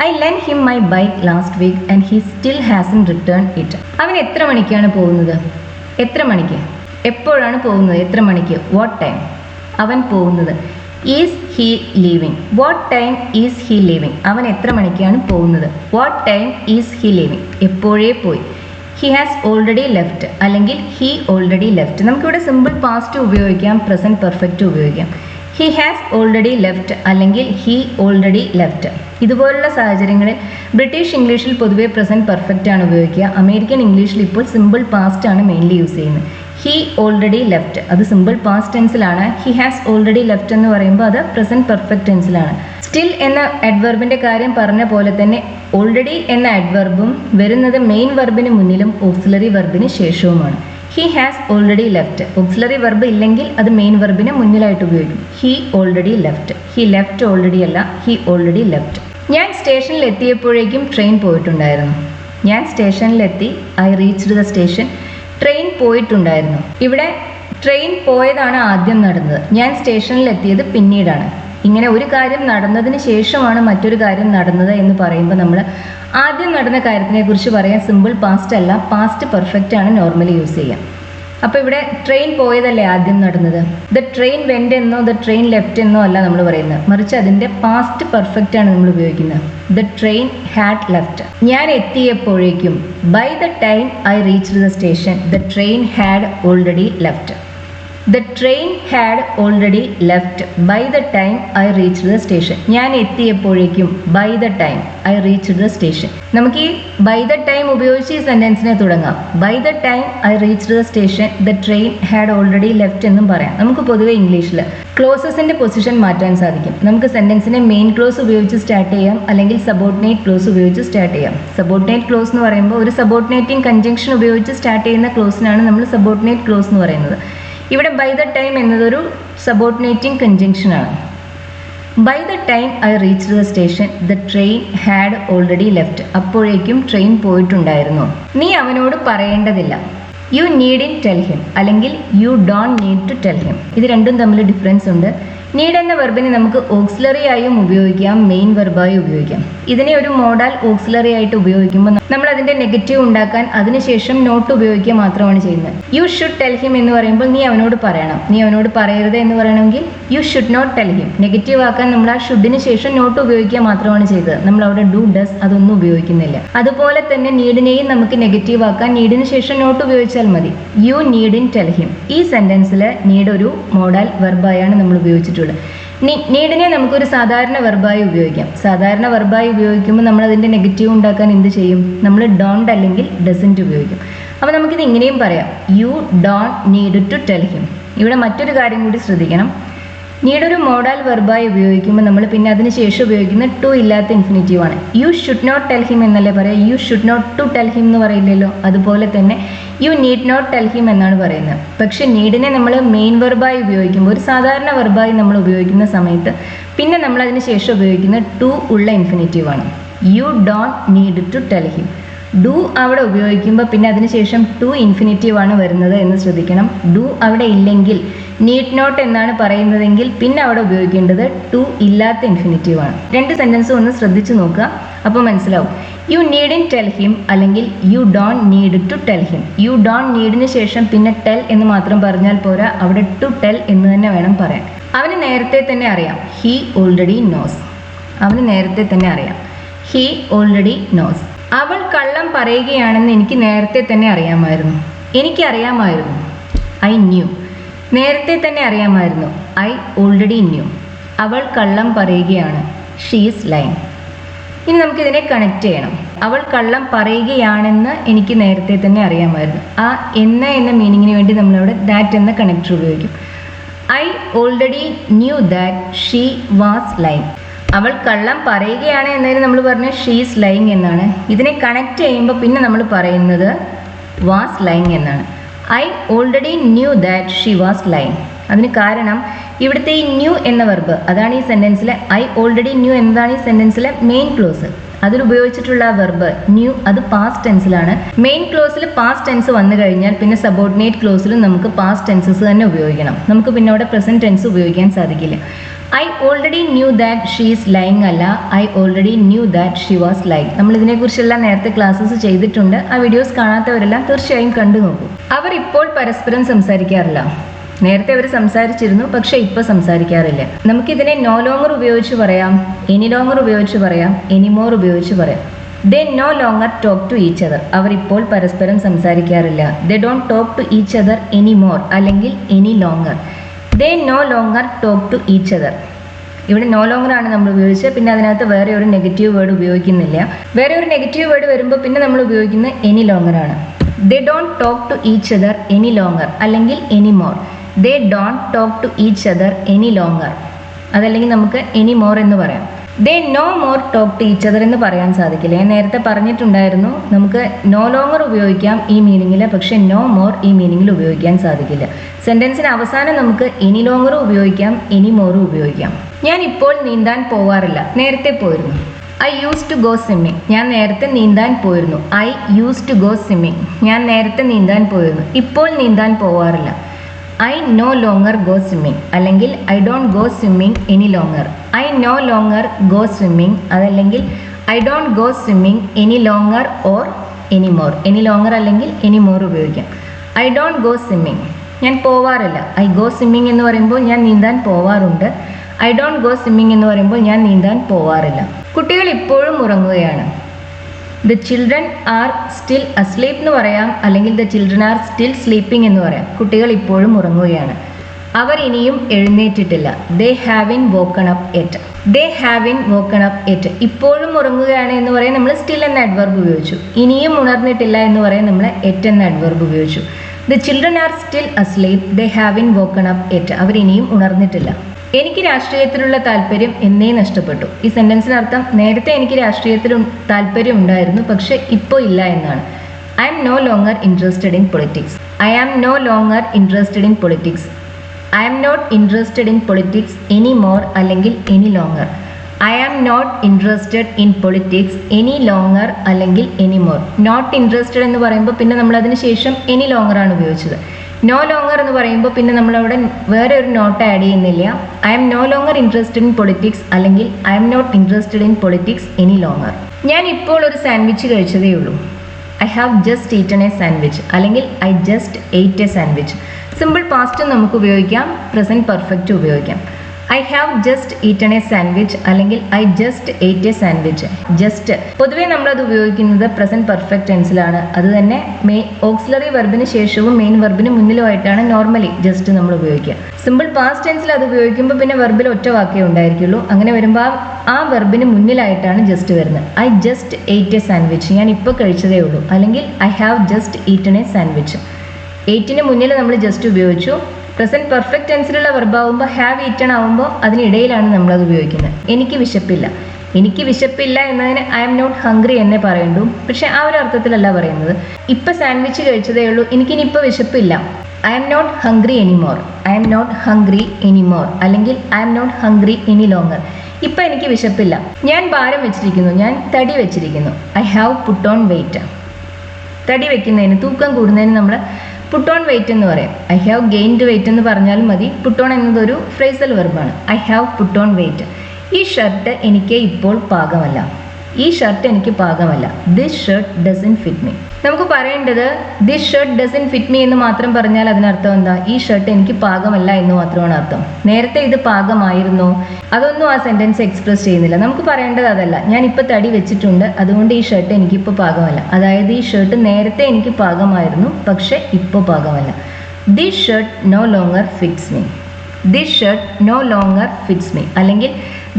I lend him my bike last week and he still hasn't return it. അവൻ എത്ര മണിക്കാണ് പോകുന്നത്? എത്ര മണിക്ക്? എപ്പോഴാണ് പോകുന്നത്? എത്ര മണിക്ക്? What time? അവൻ പോകുന്നത്. Is he leaving? What time is he leaving? അവൻ എത്ര മണിക്കാണ് പോകുന്നത്? What time is he leaving? എപ്പോഴേ പോയി. ഹി ഹാസ് ഓൾറെഡി ലെഫ്റ്റ് അല്ലെങ്കിൽ ഹി ഓൾറെഡി ലെഫ്റ്റ്. നമുക്കിവിടെ സിമ്പിൾ പാസ്റ്റ് ഉപയോഗിക്കാം, പ്രസന്റ് പെർഫെക്റ്റ് ഉപയോഗിക്കാം. ഹി ഹാസ് ഓൾറെഡി ലെഫ്റ്റ് അല്ലെങ്കിൽ ഹി ഓൾറെഡി ലെഫ്റ്റ്. ഇതുപോലുള്ള സാഹചര്യങ്ങളിൽ ബ്രിട്ടീഷ് ഇംഗ്ലീഷിൽ പൊതുവെ പ്രസന്റ് പെർഫെക്റ്റ് ആണ് ഉപയോഗിക്കുക. അമേരിക്കൻ ഇംഗ്ലീഷിൽ ഇപ്പോൾ സിമ്പിൾ പാസ്റ്റ് ആണ് മെയിൻലി യൂസ് ചെയ്യുന്നത്. ഹി ഓൾറെഡി ലെഫ്റ്റ് അത് സിമ്പിൾ പാസ്റ്റ് ടെൻസിലാണ്. ഹി ഹാസ് ഓൾറെഡി ലെഫ്റ്റ് എന്ന് പറയുമ്പോൾ അത് പ്രസന്റ് പെർഫെക്റ്റ് ടെൻസിലാണ്. സ്റ്റിൽ എന്ന അഡ്വർബിന്റെ കാര്യം പറഞ്ഞ പോലെ തന്നെ ഓൾറെഡി എന്ന അഡ്വർബും വരുന്നത് മെയിൻ വെർബിന് മുന്നിലും ഓക്സിലറി വെർബിന് ശേഷവുമാണ്. He has already left. Auxiliary verb ഇല്ലെങ്കിൽ അത് മെയിൻ വെർബിന് മുന്നിലായിട്ട് ഉപയോഗിക്കും. He already left. He left already അല്ല, ഹി ഓൾറെഡി ലെഫ്റ്റ്. ഞാൻ സ്റ്റേഷനിൽ എത്തിയപ്പോഴേക്കും ട്രെയിൻ പോയിട്ടുണ്ടായിരുന്നു. ഞാൻ സ്റ്റേഷനിലെത്തി. I reached the station. Train പോയിട്ടുണ്ടായിരുന്നു. ഇവിടെ ട്രെയിൻ പോയതാണ് ആദ്യം നടന്നത്, ഞാൻ സ്റ്റേഷനിൽ എത്തിയത് പിന്നീടാണ്. ഇങ്ങനെ ഒരു കാര്യം നടന്നതിന് ശേഷമാണ് മറ്റൊരു കാര്യം നടന്നത് എന്ന് പറയുമ്പോൾ നമ്മൾ ആദ്യം നടന്ന കാര്യത്തിനെ കുറിച്ച് പറയാൻ സിമ്പിൾ പാസ്റ്റ് അല്ല, പാസ്റ്റ് പെർഫെക്റ്റ് ആണ് നോർമലി യൂസ് ചെയ്യുക. അപ്പോൾ ഇവിടെ ട്രെയിൻ പോയതല്ലേ ആദ്യം നടന്നത്. ദ ട്രെയിൻ വെന്റ് എന്നോ ദ ട്രെയിൻ ലെഫ്റ്റ് എന്നോ അല്ല നമ്മൾ പറയുന്നത്, മറിച്ച് അതിൻ്റെ പാസ്റ്റ് പെർഫെക്റ്റ് ആണ് നമ്മൾ ഉപയോഗിക്കുന്നത്. The train had left. ഞാൻ എത്തിയപ്പോഴേക്കും by the time I reached the station the train had already left. The train had already left by the time I reached the station. ഞാൻ എത്തിയപ്പോഴേക്കും by the time I reached the station. നമുക്ക് ഈ by the time ഉപയോഗിച്ച് ഈ സെൻറ്റൻസിനെ തുടങ്ങാം. By the time I reached the station the train had already left എന്നും പറയാം. നമുക്ക് പൊതുവെ ഇംഗ്ലീഷിൽ ക്ലോസസിൻ്റെ പൊസിഷൻ മാറ്റാൻ സാധിക്കും. നമുക്ക് സെൻറ്റൻസിനെ മെയിൻ ക്ലോസ് ഉപയോഗിച്ച് സ്റ്റാർട്ട് ചെയ്യാം, അല്ലെങ്കിൽ സബോർഡിനേറ്റ് ക്ലോസ് ഉപയോഗിച്ച് സ്റ്റാർട്ട് ചെയ്യാം. സബോർഡിനേറ്റ് ക്ലോസ് എന്ന് പറയുമ്പോൾ ഒരു സബോർഡിനേറ്റിംഗ് കൺജങ്ഷൻ ഉപയോഗിച്ച് സ്റ്റാർട്ട് ചെയ്യുന്ന ക്ലോസിനാണ് നമ്മൾ സബോർഡിനേറ്റ് ക്ലോസ് എന്ന് പറയുന്നത്. ഇവിടെ ബൈ ദ ടൈം എന്നതൊരു സബോർഡിനേറ്റിംഗ് കൺജങ്ഷൻ ആണ്. By the time I reached the station the train had already left. അപ്പോഴേക്കും ട്രെയിൻ പോയിട്ടുണ്ടായിരുന്നു. നീ അവനോട് പറയേണ്ടതില്ല. യു നീഡിൻ ടെൽ ഹിം അല്ലെങ്കിൽ you don't need to tell him. ഇത് രണ്ടും തമ്മിൽ ഡിഫറൻസ് ഉണ്ട്. നീഡ് എന്ന വെർബിനെ നമുക്ക് ഓക്സിലറി ആയും ഉപയോഗിക്കാം, മെയിൻ വെർബായും ഉപയോഗിക്കാം. ഇതിനെ ഒരു മോഡൽ ഓക്സിലറി ആയിട്ട് ഉപയോഗിക്കുമ്പോൾ നമ്മൾ അതിന്റെ നെഗറ്റീവ് ഉണ്ടാക്കാൻ അതിനുശേഷം നോട്ട് ഉപയോഗിക്കുക മാത്രമാണ് ചെയ്യുന്നത്. യു ഷുഡ് ടെൽ ഹിം എന്ന് പറയുമ്പോൾ നീ അവനോട് പറയണം, നീ അവനോട് പറയരുത് എന്ന് പറയണമെങ്കിൽ you should not tell him. Negative ആക്കാൻ നമ്മൾ ആ ഷുഡിന് ശേഷം നോട്ട് ഉപയോഗിക്കുക മാത്രമാണ് ചെയ്തത്. നമ്മൾ അവിടെ ഡു, ഡസ് അതൊന്നും ഉപയോഗിക്കുന്നില്ല. അതുപോലെ തന്നെ നീഡിനെയും നമുക്ക് നെഗറ്റീവ് ആക്കാൻ നീഡിന് ശേഷം നോട്ട് ഉപയോഗിച്ചാൽ മതി. U needn't tell him. ഈ സെന്റൻസിൽ നീഡ് ഒരു മോഡൽ വെർബായാണ് നമ്മൾ ഉപയോഗിച്ചിട്ടുള്ളത്. നീഡിനെ നമുക്കൊരു സാധാരണ വെർബായി ഉപയോഗിക്കാം. സാധാരണ വെർബായി ഉപയോഗിക്കുമ്പോൾ നമ്മൾ അതിന്റെ നെഗറ്റീവ് ഉണ്ടാക്കാൻ എന്ത് ചെയ്യും? നമ്മൾ ഡോണ്ട് അല്ലെങ്കിൽ ഡസൻറ്റ് ഉപയോഗിക്കും. അപ്പോൾ നമുക്കിത് ഇങ്ങനെയും പറയാം, you don't need to tell him. ഇവിടെ മറ്റൊരു കാര്യം കൂടി ശ്രദ്ധിക്കണം. നീഡ് ഒരു മോഡൽ വെർബായി ഉപയോഗിക്കുമ്പോൾ നമ്മൾ പിന്നെ അതിന് ശേഷം ഉപയോഗിക്കുന്ന ടു ഇല്ലാത്ത ഇൻഫിനിറ്റീവ് ആണ്. You should not tell him എന്നല്ലേ പറയാം, you should not to tell him എന്ന് പറയില്ലല്ലോ. അതുപോലെ തന്നെ you need not tell him എന്നാണ് പറയുന്നത്. പക്ഷെ നീഡിനെ നമ്മൾ മെയിൻ വെർബായി ഉപയോഗിക്കുമ്പോൾ, ഒരു സാധാരണ വെർബായി നമ്മൾ ഉപയോഗിക്കുന്ന സമയത്ത് പിന്നെ നമ്മൾ അതിന് ശേഷം ഉപയോഗിക്കുന്ന ടു ഉള്ള ഇൻഫിനിറ്റീവ് ആണ്. You don't need to tell him. Do അവിടെ ഉപയോഗിക്കുമ്പോൾ പിന്നെ അതിനുശേഷം ടു ഇൻഫിനിറ്റീവ് ആണ് വരുന്നത് എന്ന് ശ്രദ്ധിക്കണം. ഡു അവിടെ ഇല്ലെങ്കിൽ, നീഡ് നോട്ട് എന്നാണ് പറയുന്നതെങ്കിൽ പിന്നെ അവിടെ ഉപയോഗിക്കേണ്ടത് ടു ഇല്ലാത്ത ഇൻഫിനിറ്റീവ് ആണ്. രണ്ട് സെന്റൻസും ഒന്ന് ശ്രദ്ധിച്ചു നോക്കുക, അപ്പോൾ മനസ്സിലാവും. You needn't tell him അല്ലെങ്കിൽ you don't need to tell him. You don't നീഡിന് ശേഷം പിന്നെ ടെൽ എന്ന് മാത്രം പറഞ്ഞാൽ പോരാ, അവിടെ ടു ടെൽ എന്ന് തന്നെ വേണം പറയാൻ. അവന് നേരത്തെ തന്നെ അറിയാം, ഹി ഓൾറെഡി നോസ്. അവന് നേരത്തെ തന്നെ അറിയാം, ഹി ഓൾറെഡി നോസ്. അവൾ കള്ളം പറയുകയാണെന്ന് എനിക്ക് നേരത്തെ തന്നെ അറിയാമായിരുന്നു. എനിക്കറിയാമായിരുന്നു, ഐ ന്യൂ. നേരത്തെ തന്നെ അറിയാമായിരുന്നു, ഐ ഓൾറെഡി ന്യൂ. അവൾ കള്ളം പറയുകയാണ്, ഷീ ഈസ് ലൈങ്. ഇനി നമുക്കിതിനെ കണക്ട് ചെയ്യണം. അവൾ കള്ളം പറയുകയാണെന്ന് എനിക്ക് നേരത്തെ തന്നെ അറിയാമായിരുന്നു. ആ എന്ന മീനിങ്ങിന് വേണ്ടി നമ്മളവിടെ ദാറ്റ് എന്ന കണക്ടർ ഉപയോഗിക്കും. I already knew that she was lying. അവൾ കള്ളം പറയുകയാണ് എന്നതിന് നമ്മൾ പറഞ്ഞ ഷീസ് ലൈങ് എന്നാണ്. ഇതിനെ കണക്ട് ചെയ്യുമ്പോൾ പിന്നെ നമ്മൾ പറയുന്നത് വാസ് ലൈങ് എന്നാണ്. I already knew that she was lying. അതിന് കാരണം ഇവിടുത്തെ ഈ ന്യൂ എന്ന വെർബ്, അതാണ് ഈ സെന്റൻസിലെ ഐ ഓൾറെഡി ന്യൂ എന്നതാണ് ഈ സെന്റൻസിലെ മെയിൻ ക്ലോസ്. അതിൽ ഉപയോഗിച്ചിട്ടുള്ള ആ വെർബ് ന്യൂ, അത് പാസ്റ്റ് ടെൻസിലാണ്. മെയിൻ ക്ലോസിൽ പാസ്റ്റ് ടെൻസ് വന്നു കഴിഞ്ഞാൽ പിന്നെ സബോർഡിനേറ്റ് ക്ലോസിലും നമുക്ക് പാസ്റ്റ് ടെൻസസ് തന്നെ ഉപയോഗിക്കണം. നമുക്ക് പിന്നെ അവിടെ പ്രസന്റ് ടെൻസ് ഉപയോഗിക്കാൻ സാധിക്കില്ല. I already knew that she is lying അല്ല, I already knew that she was lying. നമ്മൾ ഇതിനെക്കുറിച്ചെല്ലാം നേരത്തെ ക്ലാസ്സസ് ചെയ്തിട്ടുണ്ട്. ആ വീഡിയോസ് കാണാത്തവരെല്ലാം തീർച്ചയായും കണ്ടു നോക്കൂ. അവർ ഇപ്പോൾ പരസ്പരം സംസാരിക്കാറില്ല. നേരത്തെ അവർ സംസാരിച്ചിരുന്നു, പക്ഷെ ഇപ്പോൾ സംസാരിക്കാറില്ല. നമുക്കിതിനെ നോ ലോങ്ങർ ഉപയോഗിച്ച് പറയാം, എനി ലോങ്ങർ ഉപയോഗിച്ച് പറയാം, എനിമോർ ഉപയോഗിച്ച് പറയാം. They no longer talk to each other. അവർ ഇപ്പോൾ പരസ്പരം സംസാരിക്കാറില്ല. They don't talk to each other anymore അല്ലെങ്കിൽ any longer. They no longer talk to each other. ഇവിടെ നോ ലോങ്ങർ ആണ് നമ്മൾ ഉപയോഗിച്ചത്. പിന്നെ അതിനകത്ത് വേറെ ഒരു നെഗറ്റീവ് വേർഡ് ഉപയോഗിക്കുന്നില്ല. വേറെ ഒരു നെഗറ്റീവ് വേർഡ് വരുമ്പോൾ പിന്നെ നമ്മൾ ഉപയോഗിക്കുന്നത് എനി ലോങ്ങർ ആണ്. They don't talk to each other any longer അല്ലെങ്കിൽ anymore. They don't talk to each other any longer, അതല്ലെങ്കിൽ നമുക്ക് എനി മോർ എന്ന് പറയാം. They no more talk to each other എന്ന് പറയാൻ സാധിക്കില്ല. ഞാൻ നേരത്തെ പറഞ്ഞിട്ടുണ്ടായിരുന്നു, നമുക്ക് നോ ലോങ്ങർ ഉപയോഗിക്കാം ഈ മീനിങ്ങിൽ, പക്ഷെ നോ മോർ ഈ മീനിങ്ങിൽ ഉപയോഗിക്കാൻ സാധിക്കില്ല. സെന്റൻസിന് അവസാനം നമുക്ക് എനി ലോങ്ങറും ഉപയോഗിക്കാം, എനി മോറും ഉപയോഗിക്കാം. ഞാൻ ഇപ്പോൾ നീന്താൻ പോവാറില്ല, നേരത്തെ പോയിരുന്നു. I used to go swimming. ഞാൻ നേരത്തെ നീന്താൻ പോയിരുന്നു. I used to go swimming. ഞാൻ നേരത്തെ നീന്താൻ പോയിരുന്നു. ഇപ്പോൾ നീന്താൻ പോവാറില്ല. I no longer go swimming അല്ലെങ്കിൽ I don't go swimming any longer. I no longer go swimming അതല്ലെങ്കിൽ I don't go swimming any longer or any more. Any longer അല്ലെങ്കിൽ എനി മോർ ഉപയോഗിക്കാം. ഐ ഡോണ്ട് ഗോ സ്വിമ്മിങ്, ഞാൻ പോവാറില്ല. I go swimming എന്ന് പറയുമ്പോൾ ഞാൻ നീന്താൻ പോവാറുണ്ട്. ഐ ഡോണ്ട് ഗോ സ്വിമ്മിങ് എന്ന് പറയുമ്പോൾ ഞാൻ നീന്താൻ പോവാറില്ല. കുട്ടികൾ ഇപ്പോഴും ഉറങ്ങുകയാണ്. The children are still asleep എന്ന് പറയാം, അല്ലെങ്കിൽ the children are still sleeping എന്ന് പറയാം. കുട്ടികൾ ഇപ്പോഴും ഉറങ്ങുകയാണ്. അവർ ഇനിയും എഴുന്നേറ്റിട്ടില്ല. They haven't woken up yet. They haven't woken up yet. ഇപ്പോഴും ഉറങ്ങുകയാണ് എന്ന് പറയാൻ നമ്മൾ സ്റ്റിൽ എന്ന അഡ്വർബ് ഉപയോഗിച്ചു. ഇനിയും ഉണർന്നിട്ടില്ല എന്ന് പറയാൻ നമ്മൾ എറ്റ് എന്ന അഡ്വർബ് ഉപയോഗിച്ചു. The children are still asleep. They haven't woken up yet. അവർ ഇനിയും ഉണർന്നിട്ടില്ല. എനിക്ക് രാഷ്ട്രീയത്തിലുള്ള താല്പര്യം എന്നേ നഷ്ടപ്പെട്ടു. ഈ സെന്റൻസിനർത്ഥം നേരത്തെ എനിക്ക് രാഷ്ട്രീയത്തിൽ താല്പര്യം ഉണ്ടായിരുന്നു, പക്ഷെ ഇപ്പോൾ ഇല്ല എന്നാണ്. I am no longer interested in politics. I am no longer interested in politics. I am not interested in politics any more അല്ലെങ്കിൽ any longer. I am not interested in politics any longer അല്ലെങ്കിൽ any more. Not interested എന്ന് പറയുമ്പോൾ പിന്നെ നമ്മൾ അതിന് ശേഷം any longer ആണ് ഉപയോഗിച്ചത്. നോ ലോങ്ങർ എന്ന് പറയുമ്പോൾ പിന്നെ നമ്മളവിടെ വേറെ ഒരു നോട്ട് ആഡ് ചെയ്യുന്നില്ല. I'm no longer interested in politics അല്ലെങ്കിൽ I'm not interested in politics any longer. ഞാൻ ഇപ്പോൾ ഒരു സാൻഡ്വിച്ച് കഴിച്ചതേ ഉള്ളൂ. I have just eaten a sandwich അല്ലെങ്കിൽ I just ate a sandwich. Simple പാസ്റ്റും നമുക്ക് ഉപയോഗിക്കാം, പ്രസന്റ് പെർഫെക്റ്റും ഉപയോഗിക്കാം. I have just eaten a sandwich അല്ലെങ്കിൽ I just ate a sandwich. Just പൊതുവേ നമ്മളത് ഉപയോഗിക്കുന്നത് പ്രസന്റ് പെർഫെക്റ്റ് ടെൻസിലാണ്. അത് തന്നെ ഓക്സിലറി വെർബിന് ശേഷവും മെയിൻ വെർബിന് മുന്നിലുമായിട്ടാണ് നോർമലി ജസ്റ്റ് നമ്മൾ ഉപയോഗിക്കുക. സിമ്പിൾ പാസ്റ്റ് ടെൻസിൽ അത് ഉപയോഗിക്കുമ്പോൾ പിന്നെ വെർബിൽ ഒറ്റ വാക്കേ ഉണ്ടായിരിക്കുള്ളൂ. അങ്ങനെ വരുമ്പോൾ ആ വെർബിന് മുന്നിലായിട്ടാണ് ജസ്റ്റ് വരുന്നത്. I just ate a sandwich, ഞാൻ ഇപ്പോൾ കഴിച്ചതേ ഉള്ളൂ. അല്ലെങ്കിൽ I have just eaten a sandwich. എയ്റ്റിന് മുന്നിൽ നമ്മൾ ജസ്റ്റ് ഉപയോഗിച്ചു. പ്രസന്റ് പെർഫെക്റ്റ് ടെൻസിലുള്ള വെർബാവുമ്പോൾ ഹാവ് ഈറ്റൺ ആവുമ്പോൾ അതിനിടയിലാണ് നമ്മളത് ഉപയോഗിക്കുന്നത്. എനിക്ക് വിശപ്പില്ല. എനിക്ക് വിശപ്പില്ല എന്നതിന് ഐ എം നോട്ട് ഹംഗ്രി എന്നേ പറയണ്ടു. പക്ഷെ ആ ഒരു അർത്ഥത്തിലല്ല പറയുന്നത്. ഇപ്പം സാൻഡ്വിച്ച് കഴിച്ചതേ ഉള്ളൂ, എനിക്കിനി ഇപ്പോൾ വിശപ്പില്ല. I'm not hungry anymore. I'm not hungry anymore അല്ലെങ്കിൽ I'm not hungry any longer. ഇപ്പം എനിക്ക് വിശപ്പില്ല. ഞാൻ ഭാരം വെച്ചിരിക്കുന്നു, ഞാൻ തടി വെച്ചിരിക്കുന്നു. I have put on weight. തടി വെക്കുന്നതിന്, തൂക്കം കൂടുന്നതിന് നമ്മൾ പുട്ട് ഓൺ വെയിറ്റ് എന്ന് പറയും. ഐ ഹാവ് ഗെയിൻഡ് വെയിറ്റ് എന്ന് പറഞ്ഞാലും മതി. പുട്ട് ഓൺ എന്നതൊരു ഫ്രേസൽ വെർബാണ്. I have put on weight. ഈ ഷർട്ട് എനിക്ക് ഇപ്പോൾ പാകമല്ല. ഈ ഷർട്ട് എനിക്ക് പാകമല്ല. This shirt doesn't fit me. നമുക്ക് പറയേണ്ടത് this shirt doesn't fit me എന്ന് മാത്രം പറഞ്ഞാൽ അതിനർത്ഥം എന്താ? ഈ ഷർട്ട് എനിക്ക് പാകമല്ല എന്ന് മാത്രമാണ് അർത്ഥം. നേരത്തെ ഇത് പാകമായിരുന്നോ? അതൊന്നും ആ സെന്റൻസ് എക്സ്പ്രസ് ചെയ്യുന്നില്ല. നമുക്ക് പറയേണ്ടത് അതല്ല. ഞാൻ ഇപ്പോൾ തടി വെച്ചിട്ടുണ്ട്, അതുകൊണ്ട് ഈ ഷർട്ട് എനിക്കിപ്പോൾ പാകമല്ല. അതായത് ഈ ഷർട്ട് നേരത്തെ എനിക്ക് പാകമായിരുന്നു, പക്ഷെ ഇപ്പോൾ പാകമല്ല. This shirt no longer fits me. This shirt no longer fits me അല്ലെങ്കിൽ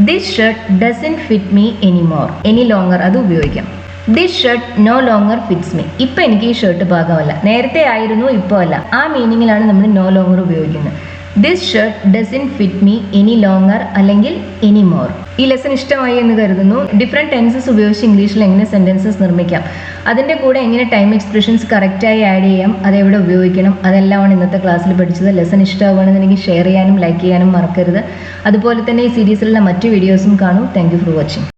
this shirt doesn't fit me anymore. Any longer അത് ഉപയോഗിക്കാം. This shirt no longer fits me. ഇപ്പം എനിക്ക് ഈ ഷർട്ട് പാകമല്ല. നേരത്തെ ആയിരുന്നു, ഇപ്പോൾ അല്ല. ആ മീനിങ്ങിലാണ് നമ്മൾ നോ ലോങ്ങർ ഉപയോഗിക്കുന്നത്. This shirt doesn't fit me any longer അല്ലെങ്കിൽ എനി മോർ. ഈ ലെസൺ ഇഷ്ടമായി എന്ന് കരുതുന്നു. ഡിഫറെൻറ്റ് ടെൻസസ് ഉപയോഗിച്ച് ഇംഗ്ലീഷിൽ എങ്ങനെ സെൻറ്റൻസസ് നിർമ്മിക്കാം, അതിൻ്റെ കൂടെ എങ്ങനെ ടൈം എക്സ്പ്രഷൻസ് കറക്റ്റായി ആഡ് ചെയ്യാം, അതെവിടെ ഉപയോഗിക്കണം, അതെല്ലാമാണ് ഇന്നത്തെ ക്ലാസ്സിൽ പഠിച്ചത്. ലെസൺ ഇഷ്ടമാവുകയാണെന്നുണ്ടെങ്കിൽ ഷെയർ ചെയ്യാനും ലൈക്ക് ചെയ്യാനും മറക്കരുത്. അതുപോലെ തന്നെ ഈ സീരീസിലുള്ള മറ്റു വീഡിയോസും കാണൂ. Thank you for watching.